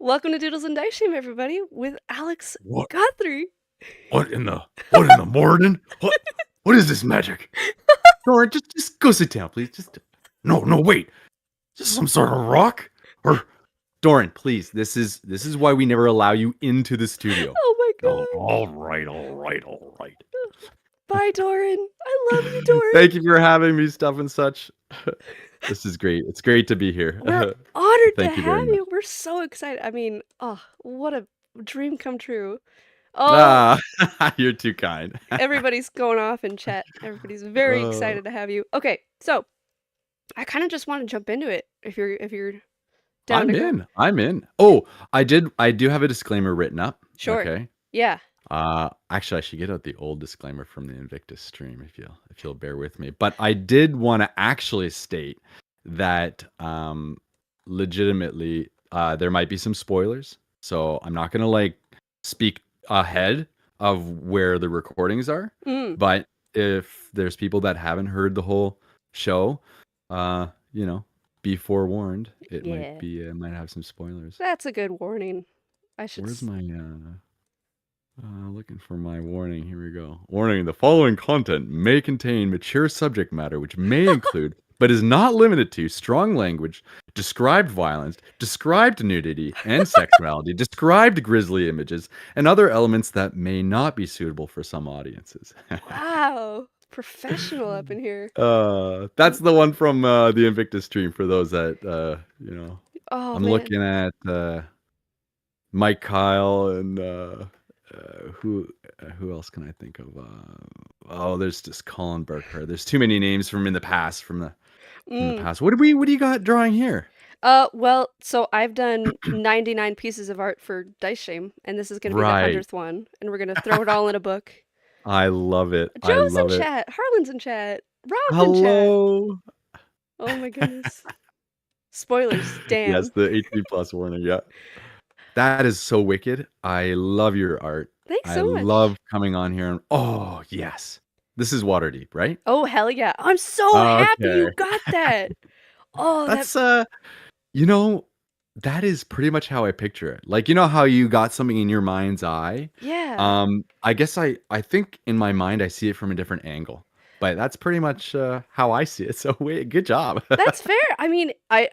Welcome to Doodles and Dice Shame, everybody, with Alex What? Guthrie. What in the morning? What is this magic? Doran, just go sit down, please. No, wait. Is this some sort of rock? Or Doran, please. This is why we never allow you into the studio. Oh my Oh, god. all right. Bye, Doran. I love you, Doran. Thank you for having me, stuff and such. This is great. It's great to be here. We're honored to Thank you have very much. you. We're so excited. I mean, oh, what a dream come true. Oh, Ah, you're too kind. everybody's going off in chat. Everybody's very Uh, excited to have you. Okay, so I kind of just want to jump into it if you're down I'm to go. in. I'm in. Oh, I do have a disclaimer written up. Sure. Okay. Yeah. Actually, I should get out the old disclaimer from the Invictus stream if you'll bear with me. But I did want to actually state that legitimately there might be some spoilers. So I'm not gonna like speak ahead of where the recordings are. Mm, But if there's people that haven't heard the whole show, you know, be forewarned. It yeah. might have some spoilers. That's a good warning. I should. Where's my looking for my warning. Here we go. Warning: the following content may contain mature subject matter, which may include, but is not limited to, strong language, described violence, described nudity and sexuality, described grisly images, and other elements that may not be suitable for some audiences. Wow. Professional up in here. That's the one from the Invictus stream for those that Oh I'm man. looking at Mike Kyle and who else can I think of? There's just Colin Burkhardt. There's too many names from in the past from the Mm. past. What do you got drawing here? Well, so I've done 99 pieces of art for Dice Shame, and this is going to be the Right. 100th one, and we're going to throw it all in a book. I love it. I Joe's in love it. chat, Harlan's in chat, Rob's in chat. Hello. Oh my goodness. Spoilers, Yes, damn. the 18 plus warning. Yeah. That is so wicked. I love your art. Thanks I so much. love coming on here and oh, yes. This is Waterdeep, right? Oh hell yeah. I'm so happy Okay. you got that. Oh, that That's you know, that is pretty much how I picture it. Like, you know how you got something in your mind's eye? yeah. I guess I think in my mind I see it from a different angle. But that's pretty much how I see it. So wait, good job. That's fair. I mean, I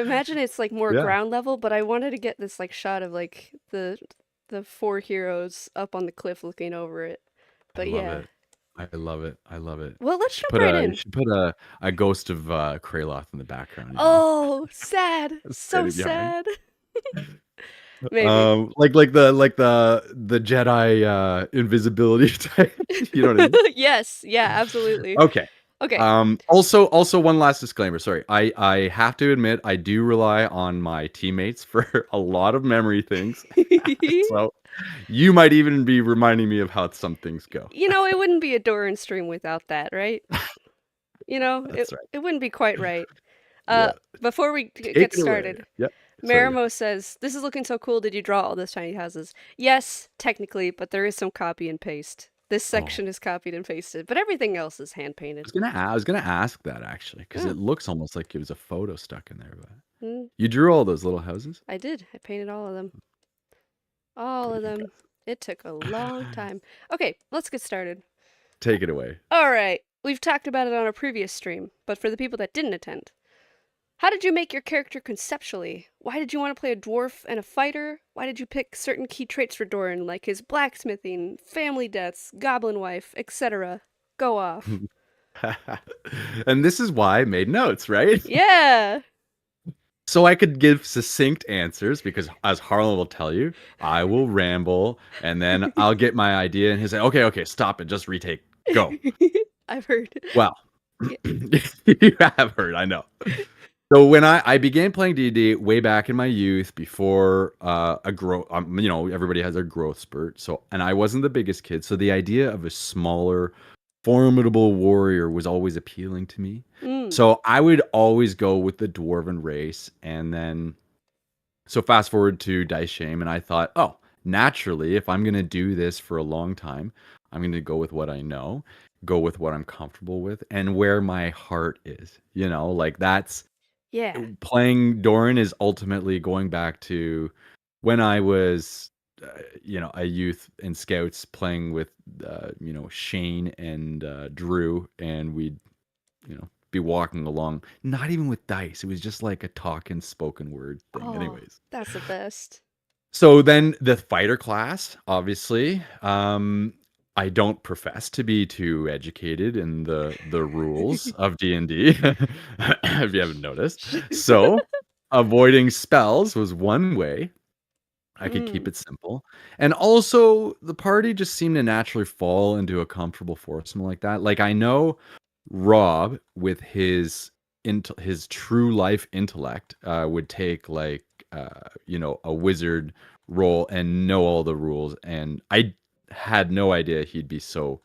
imagine it's like more Yeah, ground level, but I wanted to get this like shot of like the four heroes up on the cliff looking over it. I But love yeah. it. I love it. I love it. Well, let's Should jump put right you in. should put a ghost of Kraloth in the background, Oh, sad. So standing behind. sad. Maybe. Like the Jedi invisibility type. You know what I mean? Yes, yeah, absolutely. Okay. Okay. Also one last disclaimer. Sorry. I have to admit I do rely on my teammates for a lot of memory things. So you might even be reminding me of how some things go. You know, it wouldn't be a Doran stream without that, right? You know, That's right. it wouldn't be quite right. Yeah. Before we Take get it away. started, Yep. Sorry. Marimo says, "This is looking so cool. Did you draw all those tiny houses?" Yes, technically, but there is some copy and paste. This Oh, section is copied and pasted, but everything else is hand painted. I was gonna ask that actually because Oh, it looks almost like it was a photo stuck in there. But mm, you drew all those little houses. I did. I painted all of them. All of Pretty them. It took a long impressive. time. Okay, let's get started. Take it away. All right, we've talked about it on a previous stream, but for the people that didn't attend, how did you make your character conceptually? Why did you want to play a dwarf and a fighter? Why did you pick certain key traits for Doran, like his blacksmithing, family deaths, goblin wife, etc.? Go off. And this is why I made notes, right? Yeah! So I could give succinct answers because, as Harlan will tell you, I will ramble and then I'll get my idea and he'll say, okay, stop it, just retake, go. I've heard. Well, Yeah. you have heard, I know. So when I began playing D&D way back in my youth, before a growth, everybody has a growth spurt. So, and I wasn't the biggest kid, so the idea of a smaller, formidable warrior was always appealing to me. Mm, So I would always go with the dwarven race, and then so fast forward to Dice Shame, and I thought, oh, naturally, if I'm gonna do this for a long time, I'm gonna go with what I know, go with what I'm comfortable with, and where my heart is. Like that's yeah. playing Doran is ultimately going back to when I was, a youth in scouts playing with, Shane and Drew, and we'd, be walking along, not even with dice. It was just like a talking spoken word thing. Oh, Anyways, that's the best. so then the fighter class, obviously, I don't profess to be too educated in the rules of D&D, if you haven't noticed. So avoiding spells was one way I could keep Mm. it simple. And also, the party just seemed to naturally fall into a comfortable foursome like that. Like, I know Rob, with his true life intellect, would take, like, a wizard role and know all the rules, and I had no idea he'd be so,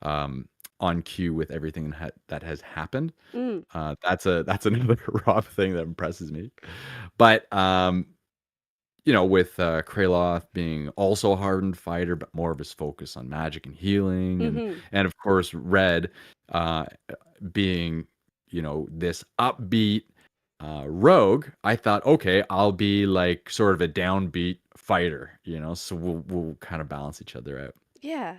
on cue with everything that has happened. Mm. That's another Rob thing that impresses me. But, with Kraloth being also a hardened fighter, but more of his focus on magic and healing, and Mhm. of course Red, uh, being this upbeat rogue, I thought, okay, I'll be like sort of a downbeat fighter, so we'll kind of balance each other out. Yeah.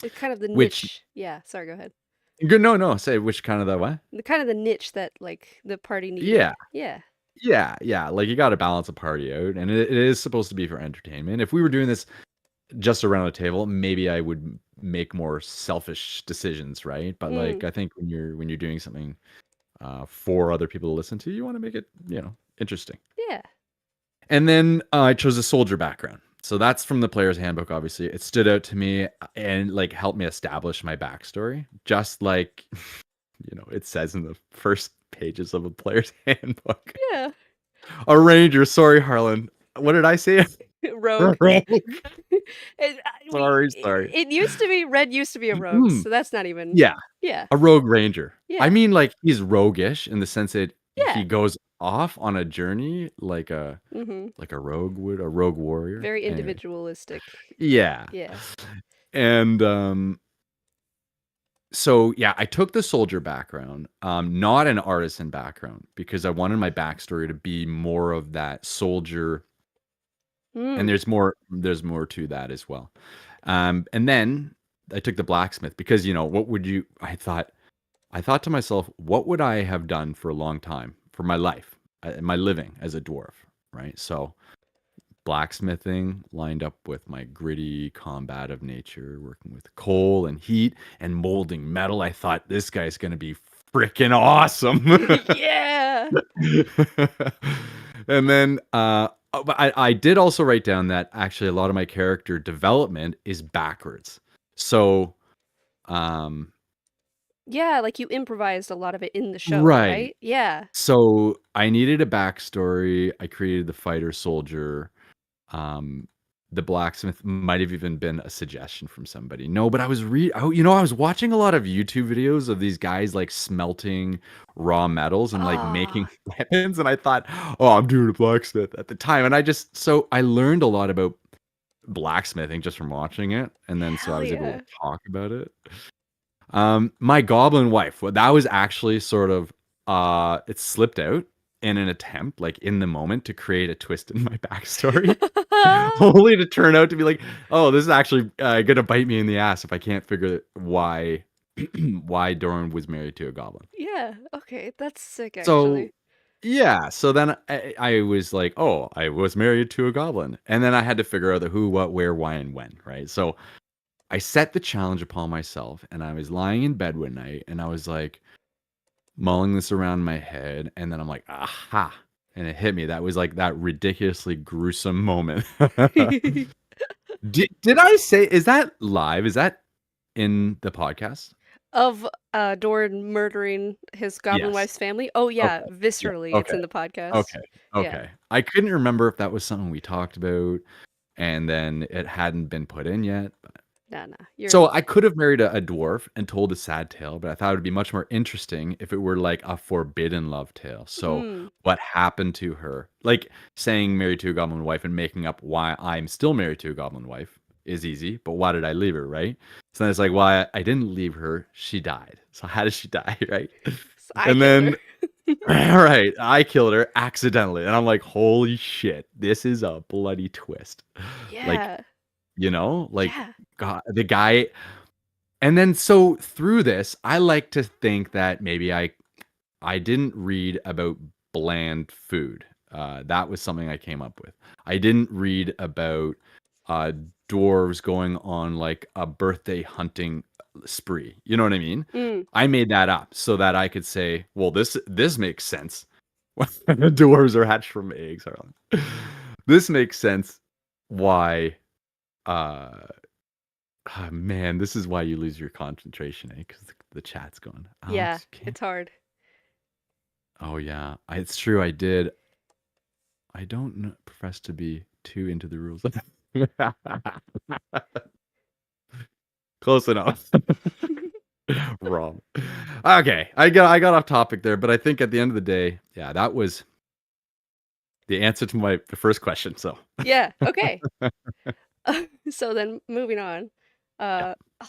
It's kind of the Which niche. Yeah, sorry, go ahead. good, no, say which kind of the what? The kind of the niche that, like, the party Yeah, needed. Yeah. yeah. Like you got to balance a party out, and it is supposed to be for entertainment. If we were doing this just around a table, maybe I would make more selfish decisions, right? But like Mm. I think when you're doing something for other people to listen to, you want to make it, interesting. Yeah. And then I chose a soldier background. So that's from the player's handbook, obviously. It stood out to me and like helped me establish my backstory. Just like, it says in the first pages of a player's handbook. Yeah. A ranger, sorry, Harlan. What did I say? Rogue. Sorry. It used to be Red used to be a rogue, so that's not even. Yeah. Yeah. A rogue ranger. I Yeah. mean, like, he's roguish in the sense that he Yeah. goes off on a journey Mhm. like a rogue would, a rogue warrior. Very Anyways. individualistic. Yeah. Yeah. And so yeah, I took the soldier background, not an artisan background, because I wanted my backstory to be more of that soldier, and Mm. there's more to that as well. And then I took the blacksmith because what would you I thought to myself, what would I have done for a long time for my life, my living as a dwarf, right? So blacksmithing lined up with my gritty combative nature, working with coal and heat and molding metal. I thought this guy's going to be freaking awesome. Yeah. And then but I did also write down that actually a lot of my character development is backwards. So um Yeah, like you improvised a lot of it in the show, right. right? Yeah. So I needed a backstory. I created the fighter soldier. Um, the blacksmith might have even been a suggestion from somebody. No, but I was watching a lot of YouTube videos of these guys like smelting raw metals and like making Ah, weapons, and I thought, oh, I'm doing a blacksmith at the time, and I learned a lot about blacksmithing just from watching it, and then so I hell was able to yeah. talk about it. My goblin wife, well, that was actually sort of it slipped out in an attempt, like in the moment, to create a twist in my backstory, only to turn out to be like, oh, this is actually gonna bite me in the ass if I can't figure why why Doran was married to a goblin. Yeah, okay, that's sick So actually. yeah, so then I was like, oh, I was married to a goblin, and then I had to figure out the who, what, where, why, and when, right? So I set the challenge upon myself, and I was lying in bed one night, and I was like mulling this around in my head, and then I'm like, aha, and it hit me. That was like that ridiculously gruesome moment. Did I say, is that live? Is that in the podcast? Of, Doran murdering his goblin Yes. wife's family? Oh, yeah, Okay. Yeah. viscerally, it's Okay. in the podcast. Okay. Yeah. Okay. I couldn't remember if that was something we talked about and then it hadn't been put in yet. Nah, nah, you're So I could have married a dwarf and told a sad tale, but I thought it would be much more interesting if it were like a forbidden love tale. So mm. what happened to her? Like saying married to a goblin wife and making up why I'm still married to a goblin wife is easy, but why did I leave her, right? So then it's like, why I didn't leave her, she died. So how did she die, right? I And killed then her. Right, I killed her accidentally, and I'm like, "Holy shit, this is a bloody twist." Like, Yeah. like, Yeah. God, the guy and then so through this, I like to think that maybe I didn't read about bland food. That was something I came up with. I didn't read about uh, dwarves going on like a birthday hunting spree. You know what I mean? Mm. I made that up so that I could say, well, this makes sense. The dwarves are hatched from eggs. This makes sense. Why? Uh, man, this is why you lose your concentration, eh? Because the chat's going. Yeah, Alex, can't. it's hard. Oh yeah, it's true. I did. I don't profess to be too into the rules. Close enough. Wrong. Okay, I got off topic there, but I think at the end of the day, yeah, that was the answer to the first question. So Yeah, okay. So then moving on. yeah. Uh,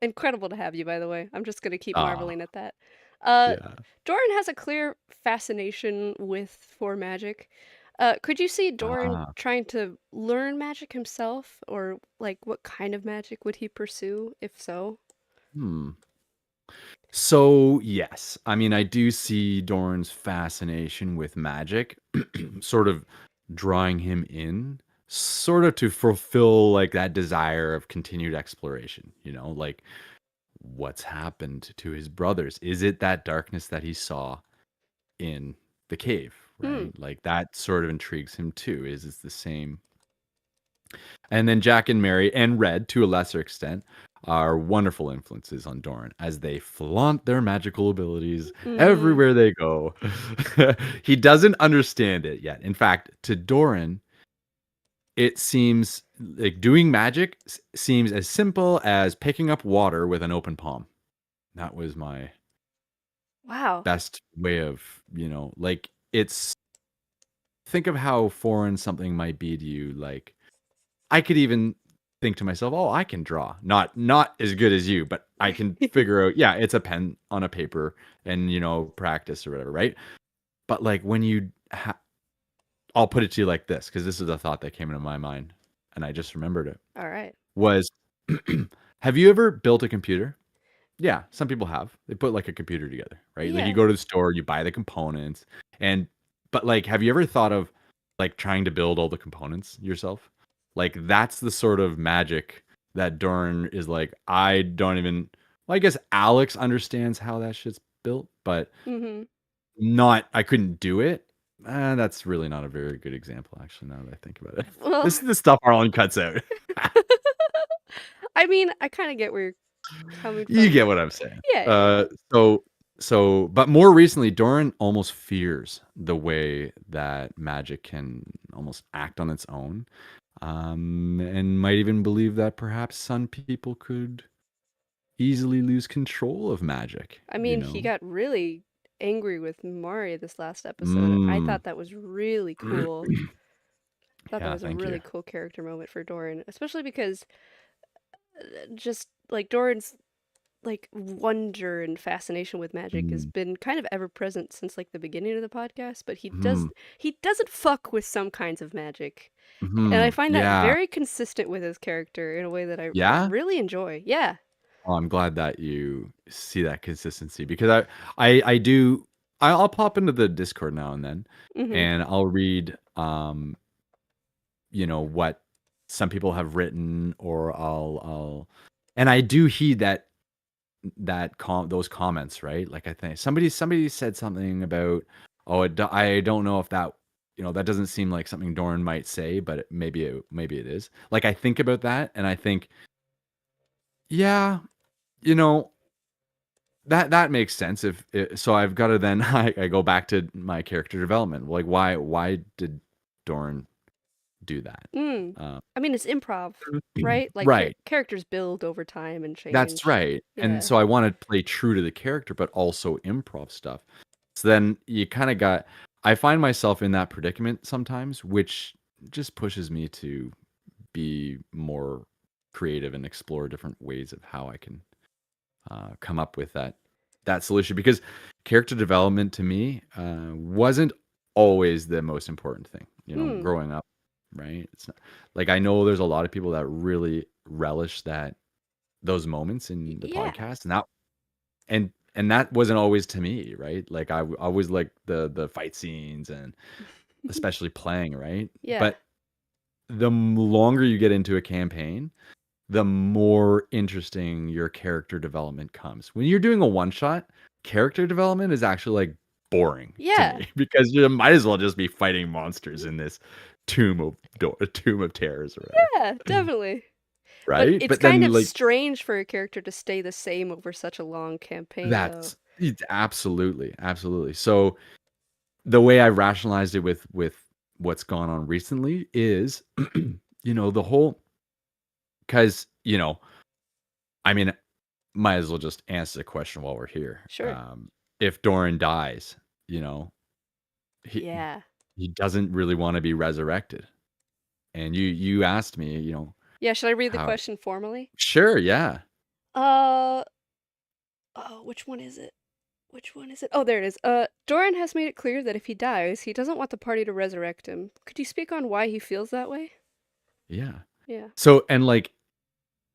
Incredible to have you, by the way. I'm just gonna keep Ah, marveling at that. Uh, yeah. Doran has a clear fascination with for magic. Could you see Doran Ah, trying to learn magic himself, or like what kind of magic would he pursue, if so? hmm. So yes, I mean I do see Doran's fascination with magic, sort of drawing him in, sort of to fulfill like that desire of continued exploration. Like what's happened to his brothers? Is it that darkness that he saw in the cave, Hmm. right? Like that sort of intrigues him too. Is it's the same. And then Jack and Mary and Red, to a lesser extent, are wonderful influences on Doran as they flaunt their magical abilities Mm-hmm. everywhere they go. He doesn't understand it yet. In fact, to Doran, it seems like doing magic seems as simple as picking up water with an open palm. That was my Wow. best way of, like it's think of how foreign something might be to you. Like I could even think to myself, "Oh, I can draw." Not as good as you, but I can figure out, yeah, it's a pen on a paper and, practice or whatever, right? But like when I'll put it to you like this because this is a thought that came into my mind and I just remembered it. All right. Was have you ever built a computer? Yeah, some people have. They put like a computer together, right? Like you Yeah. go to the store, you buy the components, and but like have you ever thought of like trying to build all the components yourself? Like that's the sort of magic that Dorn is like, I don't even well, I guess Alex understands how that shit's built, but Mm-hmm. not I couldn't do it. That's really not a very good example, actually, now that I think about it. Well, This is the stuff Arlen cuts out. I mean, I kind of get where you're coming You from. get what I'm saying. Yeah, yeah. But more recently, Doran almost fears the way that magic can almost act on its own, and might even believe that perhaps some people could easily lose control of magic. I mean, he got really angry with Mari this last episode. I Mm. thought that was really cool. I thought that Yeah, was a thank you. really cool character moment for Doran, especially because just like Doran's like wonder and fascination with magic has Mm. been kind of ever present since like the beginning of the podcast, but Mhm. he doesn't fuck with some kinds of magic. And I Mhm. find that Yeah. very consistent with his character in a way that I Yeah? really enjoy. Yeah. Oh, I'm glad that you see that consistency because I do I'll pop into the Discord now and then, Mhm. and I'll read what some people have written, or I'll and I do heed those comments, right? Like I think somebody said something about, oh, I don't know if that that doesn't seem like something Doran might say, but maybe it is. Like I think about that and I think, yeah, you know that makes sense. So I've got to then I go back to my character development. Like why did Doran do that? Mm. Uh, I mean, it's improv, right? Like right. characters build over time and That's change. right. And Yeah. so I want to play true to the character, but also improv stuff. So then you kind of I find myself in that predicament sometimes, which just pushes me to be more creative and explore different ways of how I can come up with that. that solution, because character development to me wasn't always the most important thing, Hmm. growing up, right? It's not like, I know there's a lot of people that really relish those moments in the Yeah. podcast, and that wasn't always to me, right? Like, I always like the fight scenes, and especially playing, right? Yeah. But the longer you get into a campaign, the more interesting your character development comes. When you're doing a one shot, character development is actually like boring to Yeah. me because you might as well just be fighting monsters in this tomb of terrors or whatever, Yeah, definitely. But right? it's But kind then, of like, strange for a character to stay the same over such a long campaign, though. that's it's absolutely, absolutely. So the way I rationalized it with what's gone on recently is, the whole, because I mean, might as well just answer the question while we're here. Sure. If Doran dies, you know, he Yeah. he doesn't really want to be resurrected. And you asked me, Yeah, should I read the how. question formally? Sure, yeah, Uh, oh, which one is it? Which one is it? Oh, there it is. Doran has made it clear that if he dies, he doesn't want the party to resurrect him. Could you speak on why he feels that way? yeah. Yeah. So, and like,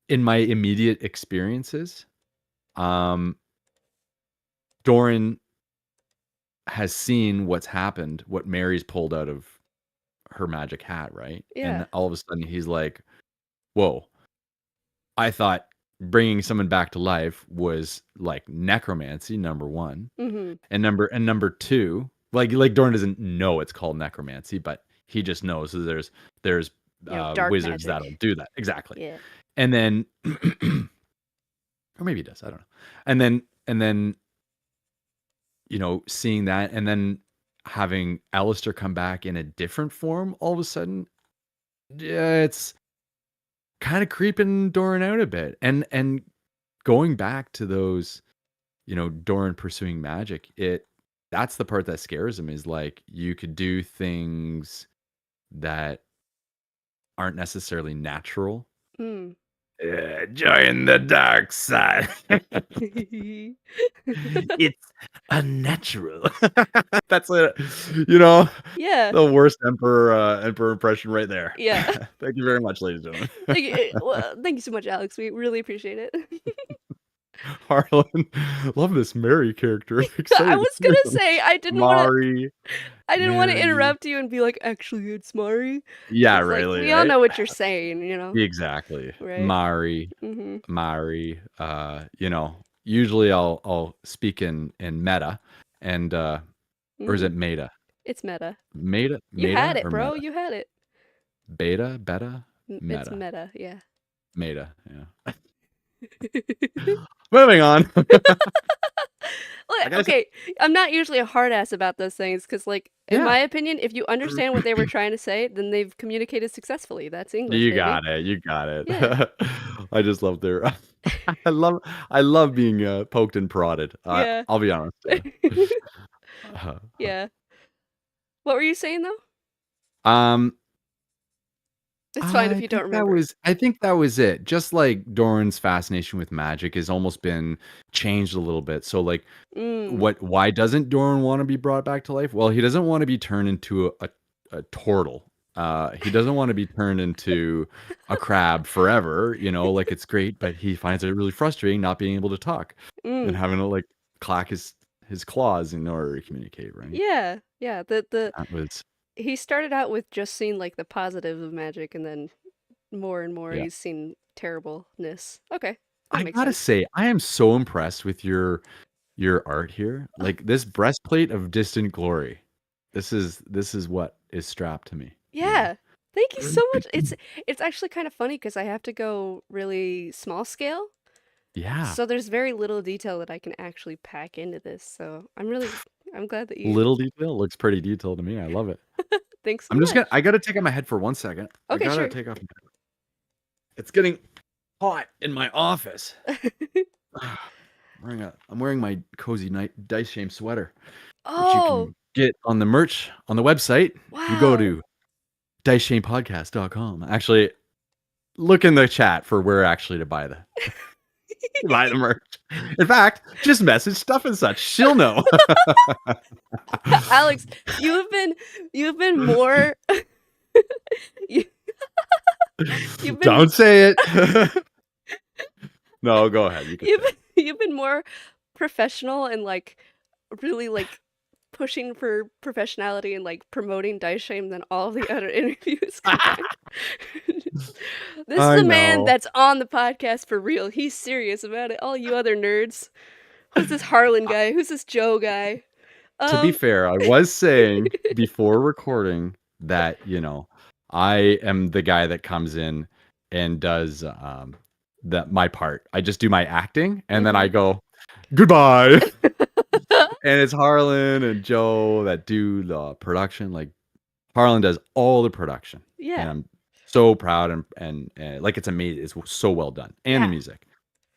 in my immediate experiences, um, Doran has seen what's happened, what Mary's pulled out of her magic hat, right? Yeah. And all of a sudden he's like, "Whoa, I thought bringing someone back to life was like necromancy, number one, Mm-hmm. and number two, like Dorn doesn't know it's called necromancy, but he just knows that there's Dark wizards magic. that'll do that exactly, Yeah. and then or maybe he does, I don't know, and then seeing that, and then having Alistair come back in a different form all of a sudden, yeah, it's kind of creeping Doran out a bit, and going back to those, Doran pursuing magic, that's the part that scares him, is like you could do things that aren't necessarily natural. Mm. Join the dark side. It's unnatural. That's it. You know, Yeah. the worst emperor impression right there. Yeah. Thank you very much, ladies and gentlemen. Well, thank you so much, Alex. We really appreciate it. Harlan, love this Mary character. I Excited to was hear gonna them. say Mari, I didn't want to Mary. interrupt you and be like, actually, it's Mari, Yeah, because like really, we all right? know what you're saying, Exactly. right? Mari, Mm-hmm. Mari. Usually I'll speak in meta, and or is Mm-hmm. it meta? It's meta. Meta, You had meta it, or bro. meta? You had it. Beta, beta, It's meta, meta. Yeah. meta. Yeah. Moving on. I gotta say, Okay, I'm not usually a hard ass about those things because, like, in yeah. my opinion, if you understand what they were trying to say, then they've communicated successfully. That's English, You baby. got it. You got Yeah. it. I just love their. I love. I love being poked and prodded. Yeah. I'll be honest. Uh, Yeah. What were you saying though? um, It's fine if you don't remember. I think that was it. Just like Doran's fascination with magic has almost been changed a little bit. So, like, Mm. why doesn't Doran want to be brought back to life? Well, he doesn't want to be turned into a turtle. He doesn't want to be turned into a crab forever, like it's great, but he finds it really frustrating not being able to talk and Mm. having to like clack his claws in order to communicate, right? Yeah. Yeah. The That was he started out with just seeing like the positives of magic, and then more and more yeah. he's seen terribleness. Okay, that I makes gotta sense. say, I am so impressed with your art here. Oh, Like this breastplate of distant glory. This is what is strapped to me, yeah. Thank you so much. It's actually kind of funny because I have to go really small scale. Yeah. So there's very little detail that I can actually pack into this. So I'm glad that you Little detail looks pretty detailed to me. I love it. thanks so much. I gotta take off my head for 1 second. I Okay, gotta sure. take off my head. It's getting hot in my office. I'm wearing my cozy night dice shame sweater, which you Oh, can get on the merch on the website. If you go wow. to diceshamepodcast.com. Actually, look in the chat for where actually to buy that. Buy the merch. In fact, just message stuff and such. She'll know. Alex, you've been more you, you've been Don't say it. No, go ahead. You can say it. you've been more professional and like really like pushing for professionality and like promoting Dice Shame than all of the other interviews combined. This is I a man know. that's on the podcast for real. He's serious about it. All you other nerds. Who's this Harlan guy? Who's this Joe guy? To be Um fair, I was saying before recording that, I am the guy that comes in and does that my part. I just do my acting and then I mhm. go, goodbye. And it's Harlan and Joe that do the production. Like Harlan does all the production. And Yeah. I'm so proud and like it's amazing. It's so well done. And the Yeah. music.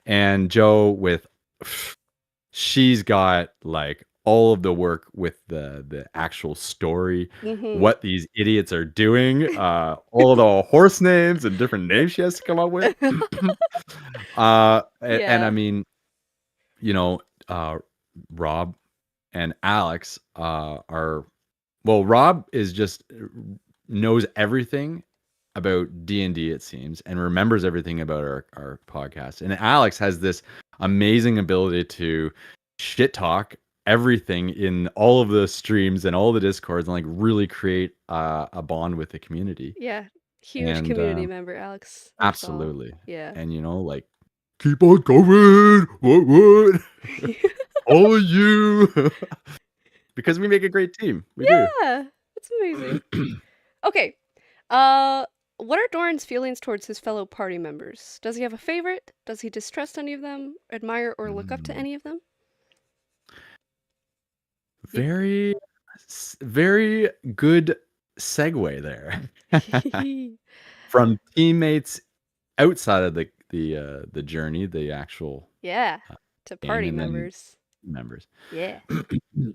And Joe with she's got like all of the work with the actual story, Mhm. what these idiots are doing, all the horse names and different names she has to come up with. And I Yeah. mean, you know, Rob and Alex are well, Rob is just knows everything about D&D, it seems, and remembers everything about our podcast. And Alex has this amazing ability to shit talk everything in all of the streams and all the discords and like really create a bond with the community. Yeah. Huge And community member, Alex. That's all. absolutely. Yeah. And like keep on going. What? All of you. Because we make a great team. We do. Yeah. That's amazing. Okay. Uh, what are Doran's feelings towards his fellow party members? Does he have a favorite? Does he distrust any of them? Admire or look up to Mm. any of them? You... Very, very good segue there. From teammates outside of the journey, the actual yeah. To game, party and then members. members. Yeah.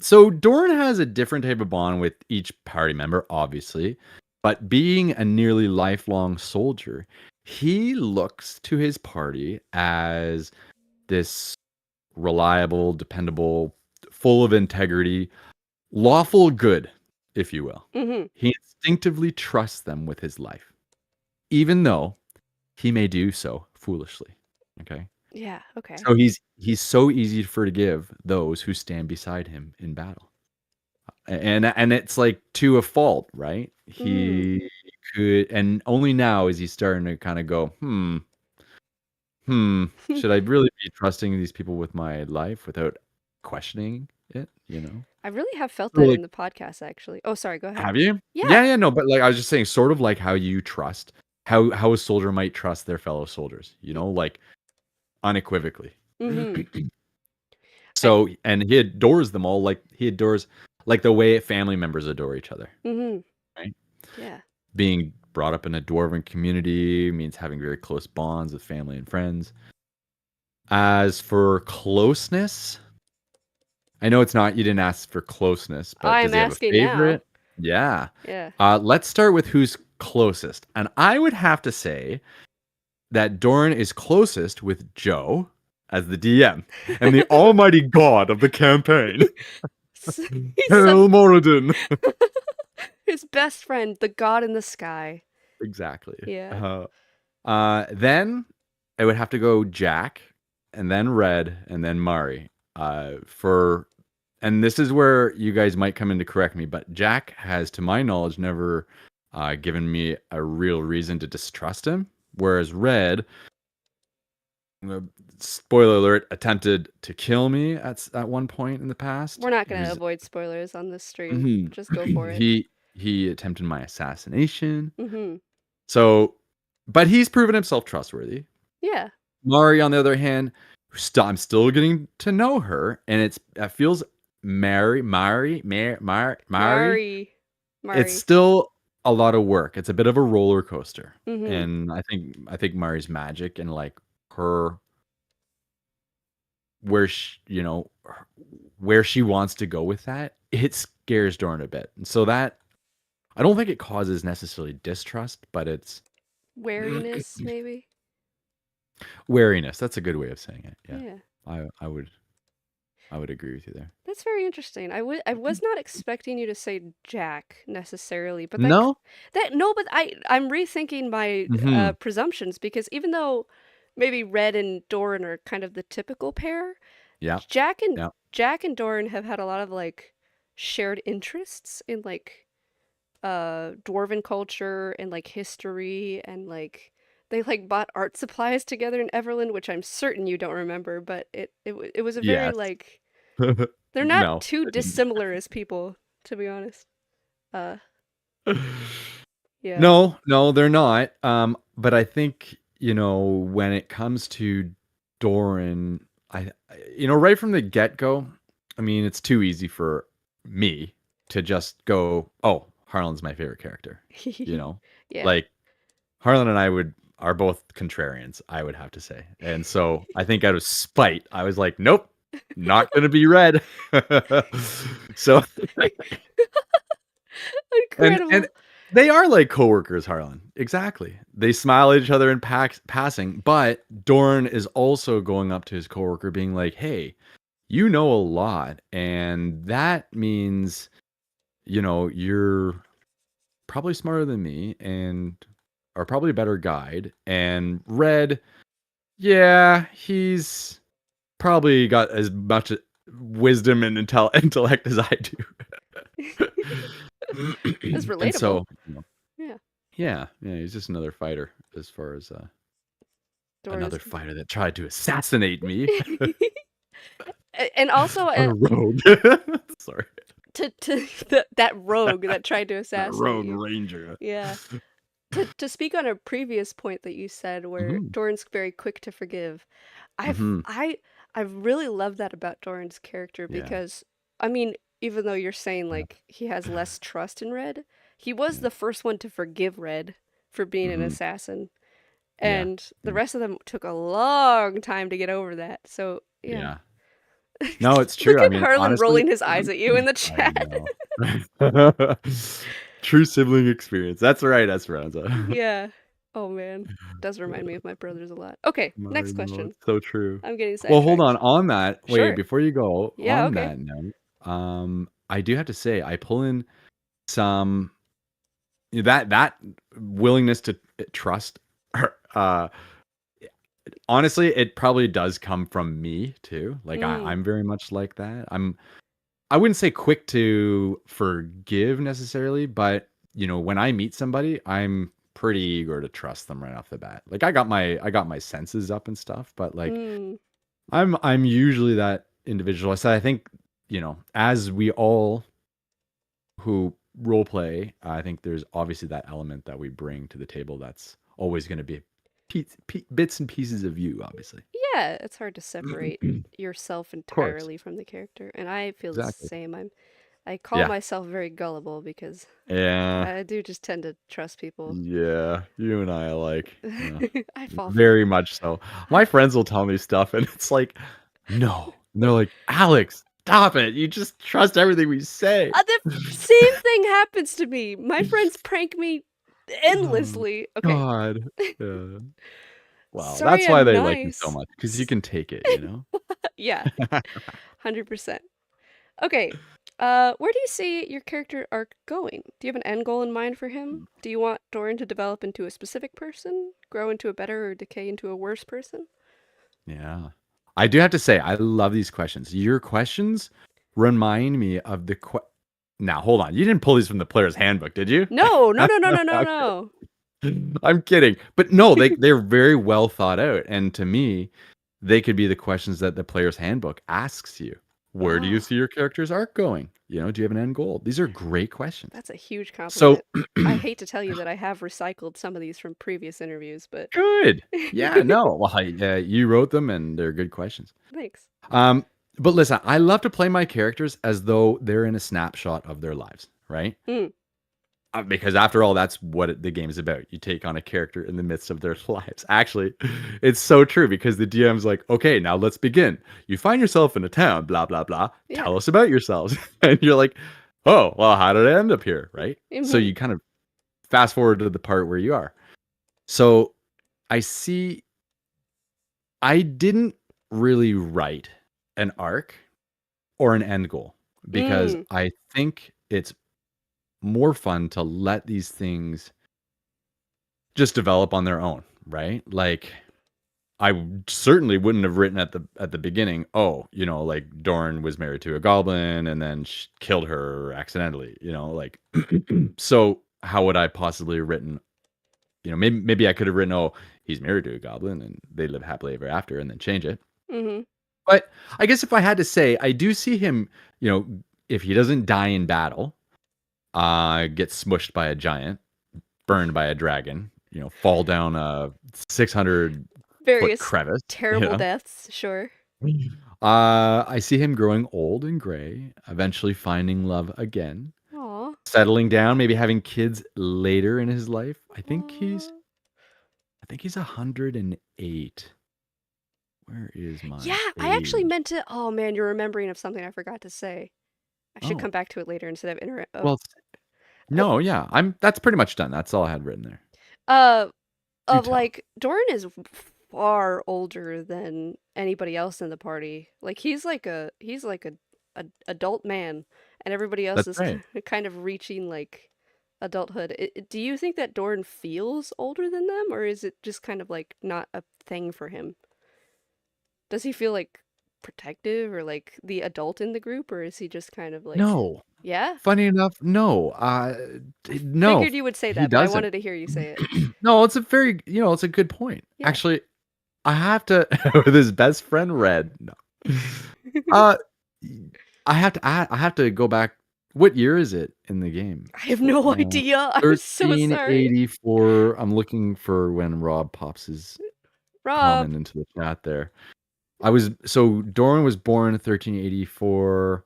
So Doran has a different type of bond with each party member, obviously, but being a nearly lifelong soldier, he looks to his party as this reliable, dependable, full of integrity, lawful good, if you will. Mm-hmm. He instinctively trusts them with his life, even though he may do so foolishly. Okay. Yeah. Okay. So he's so easy to forgive those who stand beside him in battle. And it's like to a fault, right? Mm. He could, and only now is he starting to kind of go, should I really be trusting these people with my life without questioning it, I really have felt So that like, in the podcast, actually. Oh, sorry. Go ahead. have you? Yeah. Yeah, no, but like I was just saying, sort of like how you trust, how a soldier might trust their fellow soldiers, like unequivocally. Mm-hmm. I. So, and he adores them all like he adores like the way family members adore each other, Mm-hmm. right? Yeah. Being brought up in a dwarven community means having very close bonds with family and friends. As for closeness, I know it's not, you didn't ask for closeness, but does I'm he have a asking now. favorite? Yeah. Yeah. Let's start with who's closest. And I would have to say that Doran is closest with Joe as the DM and the almighty god of the campaign. He's Hail Moradin. his best friend, the god in the sky. Exactly. Yeah. Then I would have to go Jack, and then Red, and then Mari. And this is where you guys might come in to correct me, but Jack has, to my knowledge, never given me a real reason to distrust him. Whereas Red, spoiler alert, attempted to kill me at one point in the past. We're not gonna avoid spoilers on this stream. Mhm. Just go for it. he attempted my assassination. Mm-hmm. So, but he's proven himself trustworthy. Yeah. Mari, on the other hand, I'm still getting to know her, and it feels Mari. Mari. It's still a lot of work. It's a bit of a roller coaster, Mm-hmm. and I think Mari's magic and like her where where she wants to go with that, it scares Dorn a bit, and so that I don't think it causes necessarily distrust, but it's Wariness, maybe. Wariness. That's a good way of saying it. Yeah. Yeah. I would agree with you there. That's very interesting. I was not expecting you to say Jack necessarily, but No? no, but I'm rethinking my Mhm. presumptions because even though maybe Red and Doran are kind of the typical pair, Yeah. Jack and Yeah. Jack and Doran have had a lot of like shared interests in like dwarven culture and like history and like they like bought art supplies together in Everland, which I'm certain you don't remember, but it was a very Yes. like they're not No, too I didn't. dissimilar as people, to be honest. Uh, yeah. No, no, they're not. But I think, when it comes to Doran, right from the get-go, I mean, it's too easy for me to just go, "Oh, Harlan's my favorite character." You know? Yeah. Like Harlan and I are both contrarians, I would have to say. And so I think out of spite, I was like, "Nope, not gonna be Red." So and Incredible. they are like coworkers, Harlan. Exactly. They smile at each other in passing, but Dorn is also going up to his coworker being like, "Hey, you know a lot, and that means, you're probably smarter than me and are probably a better guide." And Red, yeah, he's probably got as much wisdom and intellect as I do. That's And relatable. so, Yeah. yeah, he's just another fighter as far as Doran is another fighter that tried to assassinate me. and also A rogue. Sorry, that rogue that tried to a assassinate rogue you. ranger. Yeah. To speak on a previous point that you said where Mhm, Doran's very quick to forgive, I've mhm. I I really love that about Doran's character Yeah, because I mean, even though you're saying yeah, like he has less trust in Red, he was yeah. the first one to forgive Red for being an Mhm, assassin, yeah, and the yeah, rknow. Rest of them took a long time to get over that. So, yeah. yeah. No, it's Look true. I at mean, Harlan honestly, rolling his eyes at you in the I chat. know. True sibling experience. That's right, Esperanza. Yeah. Oh man. Does remind me of my brothers a lot. Okay, I next know, question. it's so true. I'm getting Well, hold on. sidetracked. On that, wait, Sure. before you go, Yeah, on okay. that note, I do have to say, I pull in some that willingness to trust her, honestly, it probably does come from me too. Like Mm, I'm very much like that. I wouldn't say quick to forgive necessarily, but when I meet somebody, I'm pretty eager to trust them right off the bat. Like I got my senses up and stuff, but like mm, I'm usually that individual. So I think, as we all who role play, I think there's obviously that element that we bring to the table that's always going to be bits and pieces of you, obviously. yeah, it's hard to separate Of yourself course. entirely from the character, and I feel the Exactly. same. I call Yeah. myself very gullible because Yeah. I do just tend to trust people. Yeah. You and I alike. Yeah. I fall for Very much so. My friends will tell me stuff and it's like, no. And they're like, Alex, stop it. You just trust everything we say. the same thing happens to me. My friends prank me Oh, endlessly. Okay. God. Yeah. Wow. Sorry That's why I'm they like me so nice. much because you can take it. Yeah, 100%. Okay. Where do you see your character arc going? Do you have an end goal in mind for him? Do you want Doran to develop into a specific person, grow into a better, or decay into a worse person? Yeah. I do have to say, I love these questions. Your questions remind me of now, hold on. You didn't pull these from the player's handbook, did you? No, no, no, no, no, no, Okay. no. I'm kidding. But no, they're very well thought out. And to me, they could be the questions that the player's handbook asks you. Where do you Oh, see your character's arc going? Do you have an end goal? These are great questions. that's a huge So compliment. I hate to tell you that I have recycled some of these from previous interviews, but good. Yeah, no. Well, you wrote them and they're good questions. thanks. Um, but listen, I love to play my characters as though they're in a snapshot of their lives, right? Mm, Because after all, that's what the game is about. You take on a character in the midst of their lives. Actually, it's so true because the DM's like, okay, now let's begin. You find yourself in a town, blah, blah, blah. yeah. Tell us about yourselves. And you're like, oh, well, how did I end up here? Right. So Mm-hmm. you kind of fast forward to the part where you are. So I see I didn't really write an arc or an end goal because Mm. I think it's more fun to let these things just develop on their own, right? Like certainly wouldn't have written at the beginning, oh, like Dorn was married to a goblin and then killed her accidentally, like so how would I possibly have written, maybe I could have written, oh, he's married to a goblin and they live happily ever after and then change it. Mhm. But I guess if I had to say, I do see him, if he doesn't die in battle, get smushed by a giant, burned by a dragon, fall down a 600-foot Various crevice, you terrible know. deaths, sure. I see him growing old and gray, eventually finding love again, Aw. settling down, maybe having kids later in his life. Aw. I think he's 108. Where is Yeah, my I actually age? meant to. Oh man, you're remembering of something I forgot to say. I should come Oh, back to it later instead of well, uh, no, yeah, that's pretty much done. That's all I had written there. uh Do of tell. like Doran is far older than anybody else in the party. Like he's like a adult man, and everybody else That's is right. kind of reaching like adulthood. Do you think that Doran feels older than them, or is it just kind of like not a thing for him? Does he feel like protective or like the adult in the group, or is he just kind of like, No. yeah? Funny enough, no. No, Figured you would say he that, but I doesn't. wanted to hear you say it. No, it's a very, it's a good point. Yeah. Actually, I have to with his best friend Red. No. Uh I have to go back. What year is it in the game? I have no idea. I'm so sorry. 1384. I'm looking for when Rob pops his Rob. comment into the chat there. Doran was born in 1384.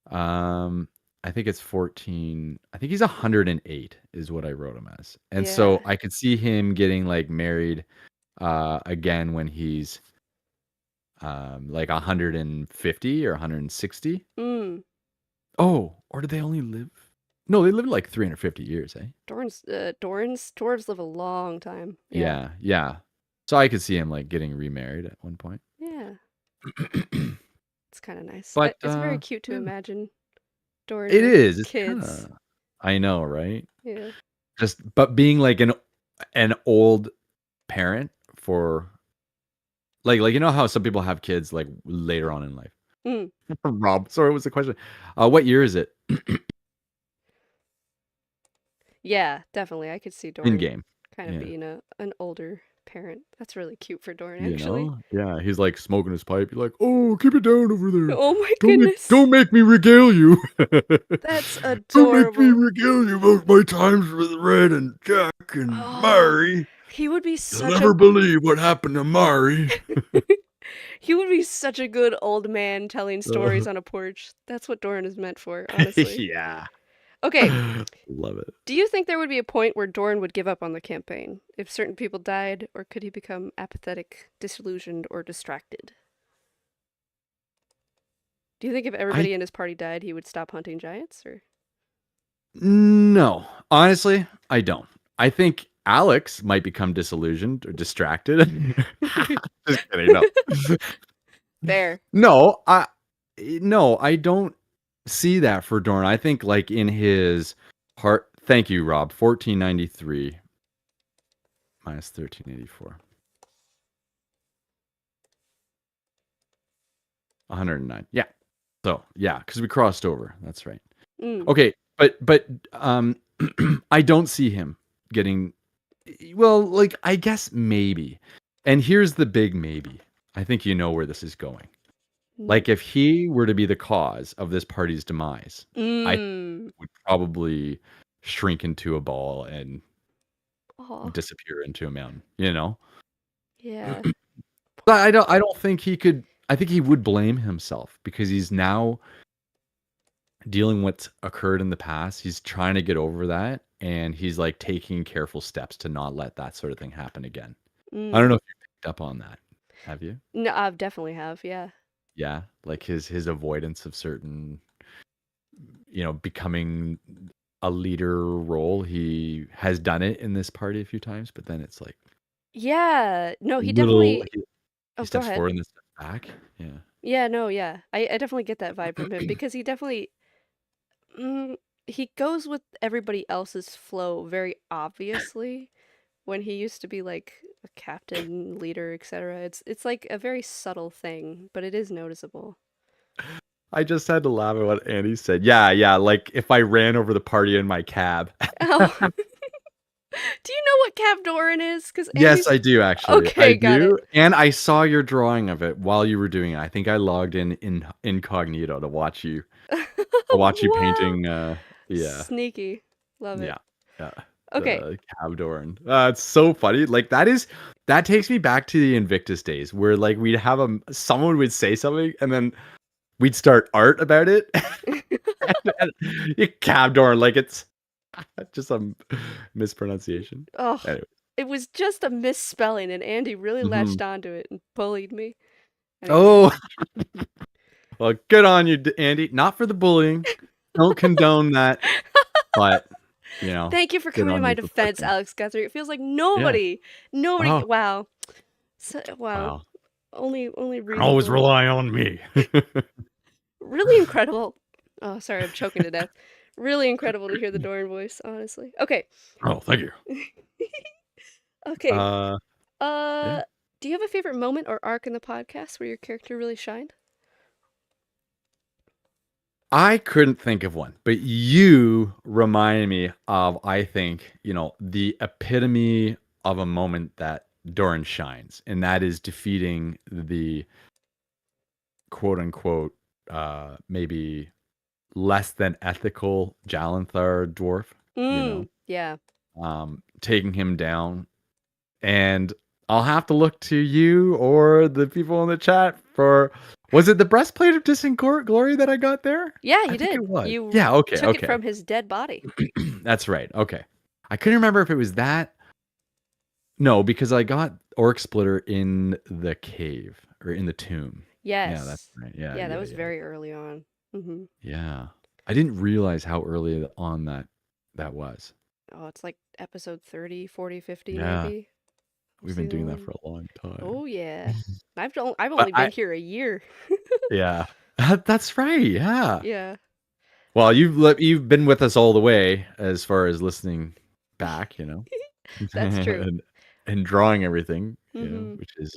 Um, I think it's 14. I think he's 108 is what I wrote him as. And so Yeah. I could see him getting like married again when he's like 150 or 160. Mm. Oh, or did they only live? No, they lived like 350 years, eh? Doran's dwarves live a long time. Yeah. Yeah, yeah. So I could see him like getting remarried at one point. Yeah. It's kind of nice. But It's very cute to yeah, imagine Doran it with is. It's kind kids. of I know, right? Yeah. Just but being like an old parent for like how some people have kids like later on in life. Mm. Rob, sorry, what was the question? What year is it Yeah, definitely. I could see in Doran game? kind of Yeah, being an older parent. That's really cute for Doran, actually. yeah. He's like smoking his pipe. You're like, oh, keep it down over there. Oh my Don't make goodness. don't make me regale you. That's Don't make me adorable. regale you about my times with Red and Jack and Oh, Mari. he would be You'll such never a believe what happened to Mari. he would be such a good old man telling Uh, stories on a porch. That's what Doran is meant for, honestly. yeah. Okay, Love it. do you think there would be a point where Doran would give up on the campaign if certain people died, or could he become apathetic, disillusioned, or distracted? Do you think if I everybody in his party died, he would stop hunting giants, or? No, honestly, I don't. I think Alex might become disillusioned or distracted. Just kidding. No, Fair. no, no, I don't see that for Dorn. I think like in his heart. Thank you, Rob. 1493 minus 1384. 109. Yeah. So yeah, because we crossed over. That's right. Mm. Okay, but I don't see him getting well, like I guess maybe. And here's the big maybe. I think you know where this is going. Mm. Like if he were to be the cause of this party's demise, I Mm. would probably shrink into a ball and Aw. disappear into a mountain. Yeah. But I don't think he could. I think he would blame himself because he's now dealing what's occurred in the past. He's trying to get over that and he's like taking careful steps to not let that sort of thing happen again. I don't Mm. know if you picked up on that. Have you? No, I definitely have. Yeah. Yeah, like his avoidance of certain, becoming a leader role. He has done it in this party a few times, but then it's like Yeah. No, he little definitely Oh, He go steps ahead. forward and then steps back. Yeah. Yeah, no, yeah. I definitely get that vibe from him because he definitely he goes with everybody else's flow very obviously when he used to be like a captain, leader, etc. It's like a very subtle thing, but it is noticeable. I just had to laugh at what Andy said. Yeah, yeah, like if I ran over the party in my cab. Oh. Do you know what Cab Doran is? Because Yes, Andy's I do actually. I okay, got it. do. And I saw your drawing of it while you were doing it. I think I logged in incognito to watch you Wow. painting yeah. Sneaky. Love it. Yeah. Yeah. Okay. The Cavdorn. It's so funny. Like that takes me back to the Invictus days where like we'd have someone would say something and then we'd start art about it. and Cavdorn, like it's just a mispronunciation. Oh, Anyway. it was just a misspelling, and Andy really Mhm. latched onto it and bullied me. Anyway. Oh, well, good on you, Andy. Not for the bullying. Don't condone that, but Thank you for good coming to on my you for defense, pushing. Alex Guthrie. It feels like Yeah. nobody. Oh, Wow, so, wow. wow. Only Can always reasonable. rely on me. Really incredible. Oh, sorry, I'm choking to death. Really incredible to hear the Doran voice, honestly. Okay. Oh, thank you. Okay. Uh, yeah. Uh, do you have a favorite moment or arc in the podcast where your character really shined? I couldn't think of one, but you remind me of, I think, the epitome of a moment that Doran shines, and that is defeating the quote unquote, maybe less than ethical Jalanthar dwarf, Yeah. taking him down. And I'll have to look to you or the people in the chat for, was it the breastplate of distant glory that I got there? Yeah, I you think it did. was. You Yeah, okay, took it okay. from his dead body. That's right. Okay. I couldn't remember if it was that. No, because I got Orc Splitter in the cave or in the tomb. Yeah, that's Yes. right. Yeah, Yeah, that yeah, was yeah. very early on. Yeah. I didn't realize how early on that was. Oh, it's like episode 30, 40, 50 Yeah. maybe. We've been doing that Soon. for a long time. Oh yeah. I've But only been here a year. yeah. That's right. Yeah. Yeah. Well, you've been with us all the way as far as listening back, That's true. and drawing everything, Mhm. which is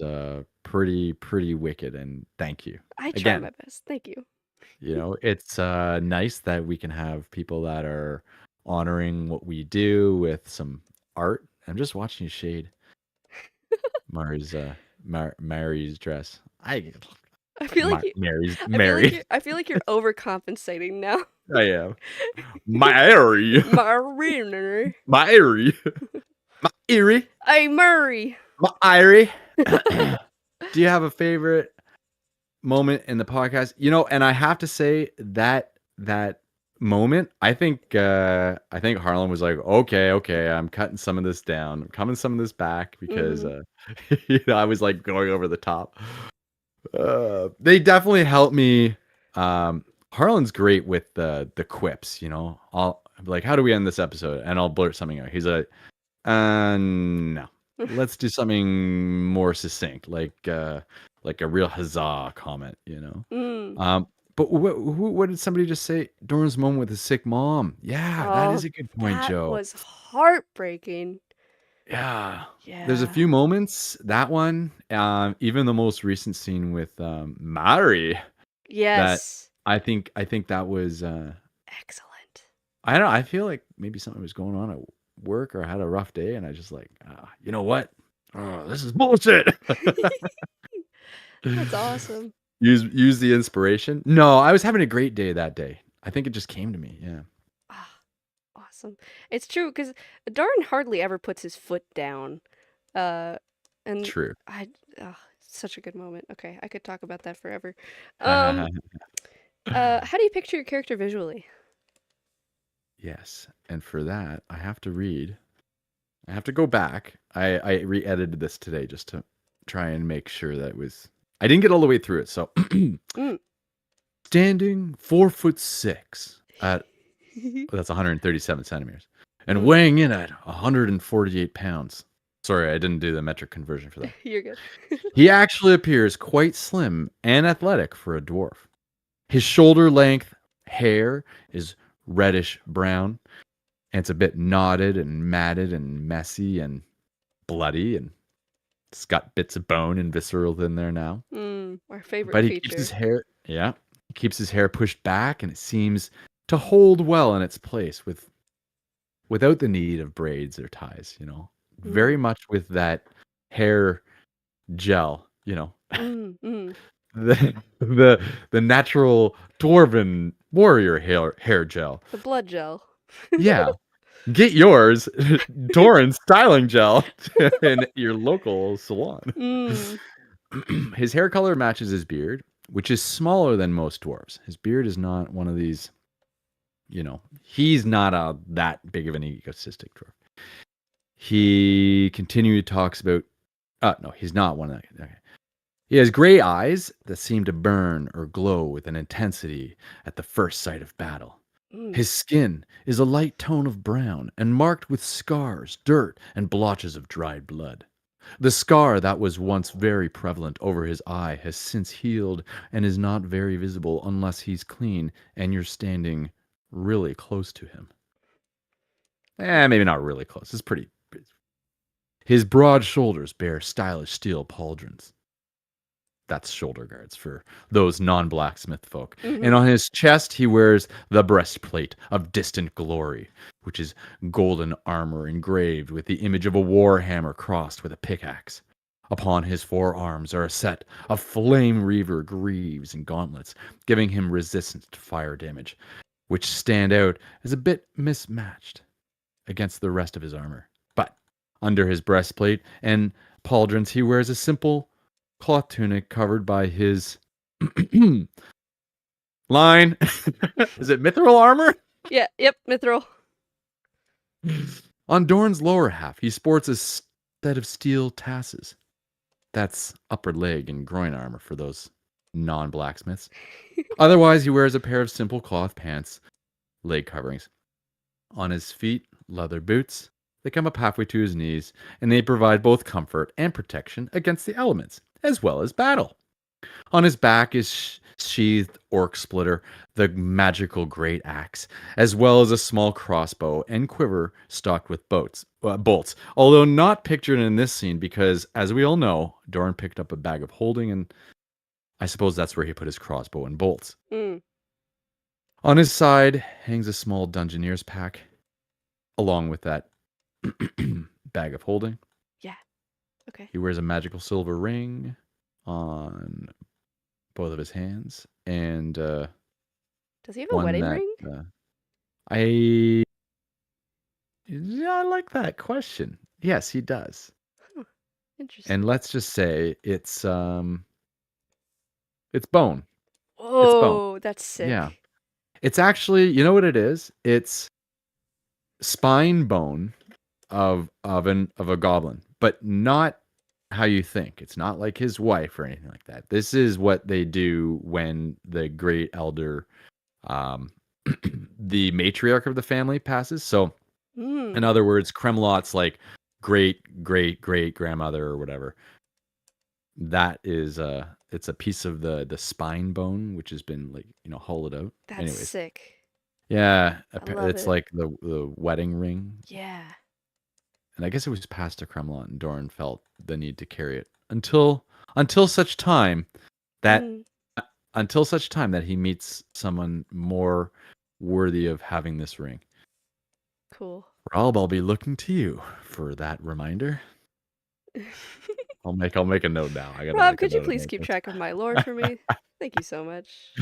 pretty wicked. And thank you I try again. my best. Thank you. It's nice that we can have people that are honoring what we do with some art. I'm just watching you shade Mary's dress. I feel like you Mary's I feel like Mary. I feel like you're overcompensating now. I am Mary. Mariner. Mary. Mary. Hey Murray. Mary. Do you have a favorite moment in the podcast? And I have to say that moment, I think Harlan was like, okay, I'm cutting some of this down. I'm coming some of this back because Mhm. I was like going over the top. They definitely helped me. Harlan's great with the quips, I'll be like, how do we end this episode? And I'll blurt something out. He's like, no. Let's do something more succinct, like a real huzzah comment. Mm. Um, but what did somebody just say? Doran's moment with his sick mom. Yeah, that is Oh, a good point, that Joe. was heartbreaking. Yeah. There's a Yeah. few moments, that one, even the most recent scene with Mari, that Yes. I think that was Excellent. I don't know, I feel like maybe something was going on at work or I had a rough day and I just like, you know what? Oh, this is bullshit. That's awesome. Use the inspiration. No, I was having a great day that day. I think it just came to me. Yeah. Ah, awesome. It's true because Darn hardly ever puts his foot down. Uh, and True. such a good moment. Okay, I could talk about that forever. Um, how do you picture your character visually? Yes. And for that, I have to go back. I re-edited this today just to try and make sure that it was. I didn't get all the way through it, so Mm. standing 4'6" at that's 137 centimeters, and Mm. weighing in at 148 pounds. Sorry, I didn't do the metric conversion for that. You're good. He actually appears quite slim and athletic for a dwarf. His shoulder length hair is reddish brown, and it's a bit knotted and matted and messy and bloody, and it's got bits of bone and visceral in there now. Our favorite But he keeps his feature. hair, yeah, he keeps his hair pushed back, and it seems to hold well in its place without the need of braids or ties. Very Mm. much with that hair gel. Mm. The natural dwarven warrior hair gel. The blood gel. Yeah. Get yours, Doran styling gel, in your local salon. Mm. His hair color matches his beard, which is smaller than most dwarves. His beard is not one of these, he's not that big of an egotistic dwarf. He continually talks about, no, he's not one of that. Okay. He has gray eyes that seem to burn or glow with an intensity at the first sight of battle. Mm. His skin is a light tone of brown and marked with scars, dirt, and blotches of dried blood. The scar that was once very prevalent over his eye has since healed and is not very visible unless he's clean and you're standing really close to him. Maybe not really close. It's pretty. His broad shoulders bear stylish steel pauldrons. That's shoulder guards for those non-blacksmith folk. And Mm-hmm. on his chest, he wears the breastplate of distant glory, which is golden armor engraved with the image of a war hammer crossed with a pickaxe. Upon his forearms are a set of flame reaver greaves and gauntlets, giving him resistance to fire damage, which stand out as a bit mismatched against the rest of his armor. But under his breastplate and pauldrons, he wears a simple cloth tunic covered by his line. Is it mithril armor? Yeah. Yep. Mithril. On Dorn's lower half, he sports a set of steel tasses. That's upper leg and groin armor for those non-blacksmiths. Otherwise, he wears a pair of simple cloth pants, leg coverings. On his feet, leather boots. They come up halfway to his knees, and they provide both comfort and protection against the elements, as well as battle. On his back is sheathed orc splitter, the magical great axe, as well as a small crossbow and quiver stocked with bolts. Although not pictured in this scene because, as we all know, Doran picked up a bag of holding, and I suppose that's where he put his crossbow and bolts. Mm. On his side hangs a small dungeoneer's pack, along with that bag of holding. Yeah. Okay. He wears a magical silver ring on both of his hands, and Does he have a one wedding that ring? I like that question. Yes, he does. Huh. And Interesting. let's just say it's bone. It's bone. Oh, that's sick. Yeah. It's actually, you know what it is? It's spine bone of a goblin, but not how you think. It's not like his wife or anything like that. This is what they do when the great elder, the matriarch of the family passes. So, in other words, Kremlot's like great great great grandmother or whatever. That is it's a piece of the spine bone which has been like hollowed out. That's Anyways, sick. yeah, I love it's it. like the wedding ring. Yeah. And I guess it was passed to Kremlot, and Doran felt the need to carry it until such time that Mm. until such time that he meets someone more worthy of having this ring. Cool. Rob, I'll be looking to you for that reminder. I'll make a note now. I gotta Rob, make a could you note please about keep this. track of my lore for me? Thank you so much.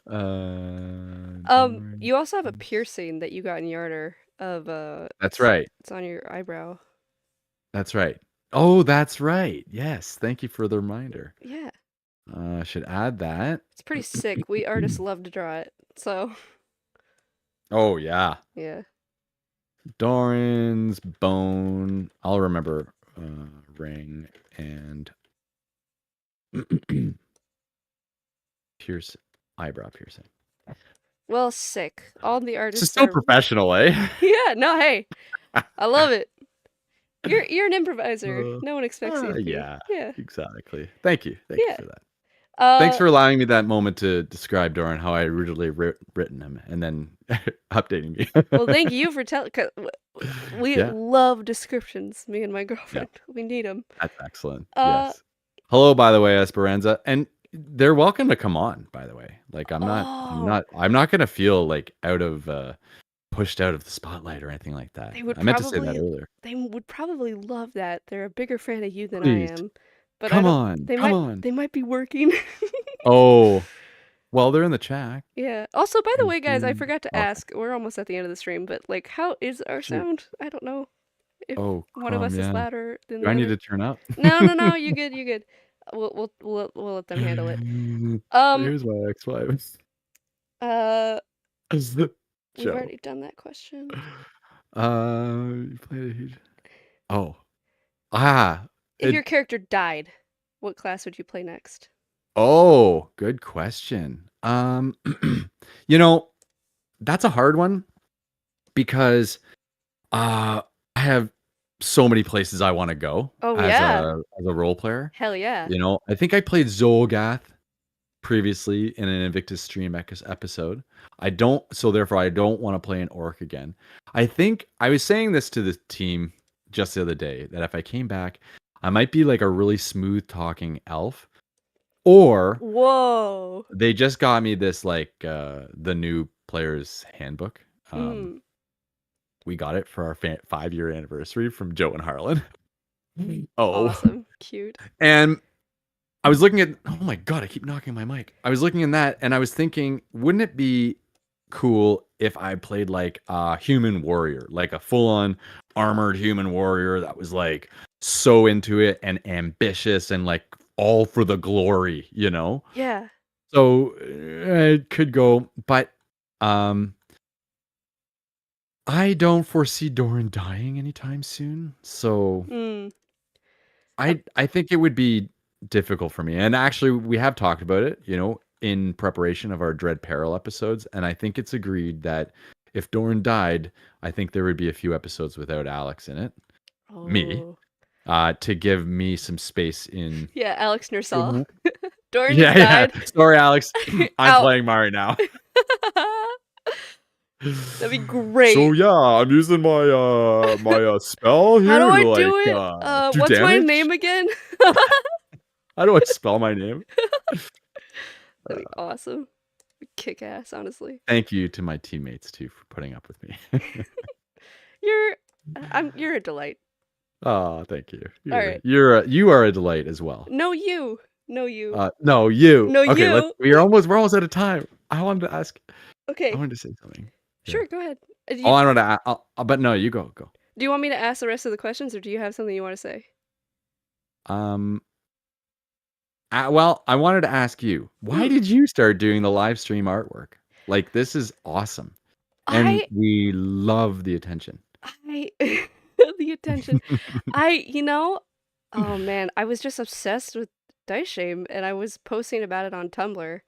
Doran You also have a is- piercing that you got in Yarder of That's right. it's on your eyebrow. That's right. Oh, that's right. Yes. Thank you for the reminder. Yeah. I should add that. It's pretty sick. We artists love to draw it. So, Oh yeah. yeah. Doran's bone. I'll remember ring and eyebrow piercing. Well, sick. All the This is artists so are professional, eh? Yeah, no, hey. I love it. You're an improviser. No one expects you to be. Yeah, Yeah. exactly. Thank you. Thank you Yeah. for that. Thanks Uh, for allowing me that moment to describe Doran how I originally written him and then updating well, thank me. you for telling. We Yeah, love descriptions. Me and my yeah, girlfriend. We need them. that's excellent. Uh. Yes. Hello, by the way, Esperanza, and they're welcome to come on. By the way, like Oh. I'm not gonna feel like pushed out of the spotlight or anything like that. They would I meant to say that probably earlier. they would probably love that. They're a bigger fan of you than I Please, am. But I come don't on, they come might on. they might be working. Oh, well, they're in the chat. Yeah. Also, by the way, guys, I Mhm. forgot to Okay. ask. We're almost at the end of the stream, but like how is our Shoot. sound? I don't know if Oh, one of us is yeah. louder than Do I the need other. to turn up? No, no, no, you good, you good. We'll let them handle it. Um Here's my ex-wife. uh we've Joe. already done that question. You played a huge. Oh, ah, If it. your character died, what class would you play next? Oh, good question. You know, that's a hard one because I have so many places I want to go Oh yeah. as a role player. Hell yeah. You know, I think I played Zolgath previously in an Invictus stream episode. I don't, so therefore I don't want to play an orc again. I think I was saying this to the team just the other day that if I came back, I might be like a really smooth talking elf, or Whoa. they just got me this like the new player's handbook. Mm. We got it for our 5-year anniversary from Joe and Harlan. Oh, Awesome. Cute. and I was looking at, oh my God, I keep knocking my mic. I was looking in that and I was thinking, wouldn't it be cool if I played like a human warrior, like a full on armored human warrior that was like so into it and ambitious and like all for the glory, you know? Yeah. So it could go, but I don't foresee Doran dying anytime soon. So Mm. I think it would be difficult for me. And actually, we have talked about it, you know, in preparation of our Dread Peril episodes. And I think it's agreed that if Doran died, I think there would be a few episodes without Alex in it, me, Oh. to give me some space in. Yeah, Alex Nersal. Mhm. Doran just Yeah, yeah. died. Sorry, Alex. I'm Out. playing Mari now. That'd be So great. yeah, I'm using my spell How do here I to like do it? do What's my damage. name again? How do I spell my name? That'd be awesome. Kick ass, honestly. Thank you to my teammates too for putting up with me. You're you're a delight. Oh, thank you. All right. You are a delight as well. No you. No you. No, you. No Okay, you. we're almost out of time. I wanted to ask. I Okay. wanted to say something. Yeah. Sure, go ahead. Oh, I wanted to. But no, you go. Do you want me to ask the rest of the questions, or do you have something you want to say? Um. Well, I wanted to ask you, why Hmm. did you start doing the live stream artwork? Like, this is awesome, and I we love the attention. the attention. Oh man, I was just obsessed with Dice Shame, and I was posting about it on Tumblr.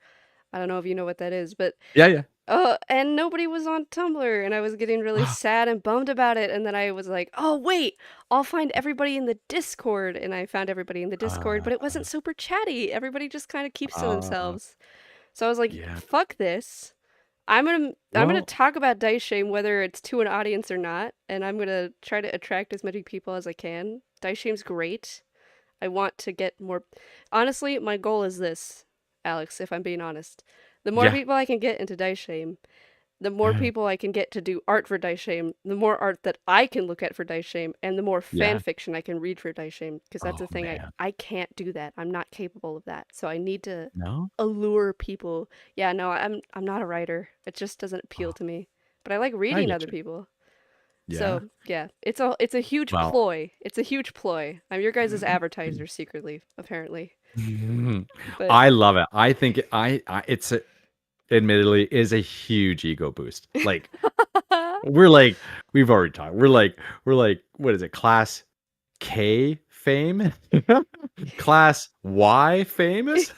I don't know if you know what that is, but Yeah, yeah. and nobody was on Tumblr, and I was getting really sad and bummed about it. And then I was like, oh wait, I'll find everybody in the Discord, and I found everybody in the Discord, but it wasn't super chatty. Everybody just kind of keeps to uh, themselves. So I was like, yeah. fuck this. I'm gonna Well, talk about Dice Shame whether it's to an audience or not, and I'm gonna try to attract as many people as I can. Dice Shame's great. I want to get more. Honestly, my goal is this, Alex. If I'm being honest, the more yeah. people I can get into Dice Shame, the more people I can get to do art for Dice Shame, the more art that I can look at for Dice Shame, and the more fan Yeah. fiction I can read for Dice Shame. Because that's the Oh thing, man. I can't do that. I'm not capable of that. So I need to No. allure people. Yeah, no, I'm not a writer. It just doesn't appeal Oh, to me. But I like I reading get other you. people. Yeah. So yeah, it's a huge Well, ploy. It's a huge ploy. I'm your guys' advertiser secretly, apparently. But I love it. I think it's admittedly is a huge ego boost. Like we've already talked. We're like what is it? Class K fame? Class Y famous?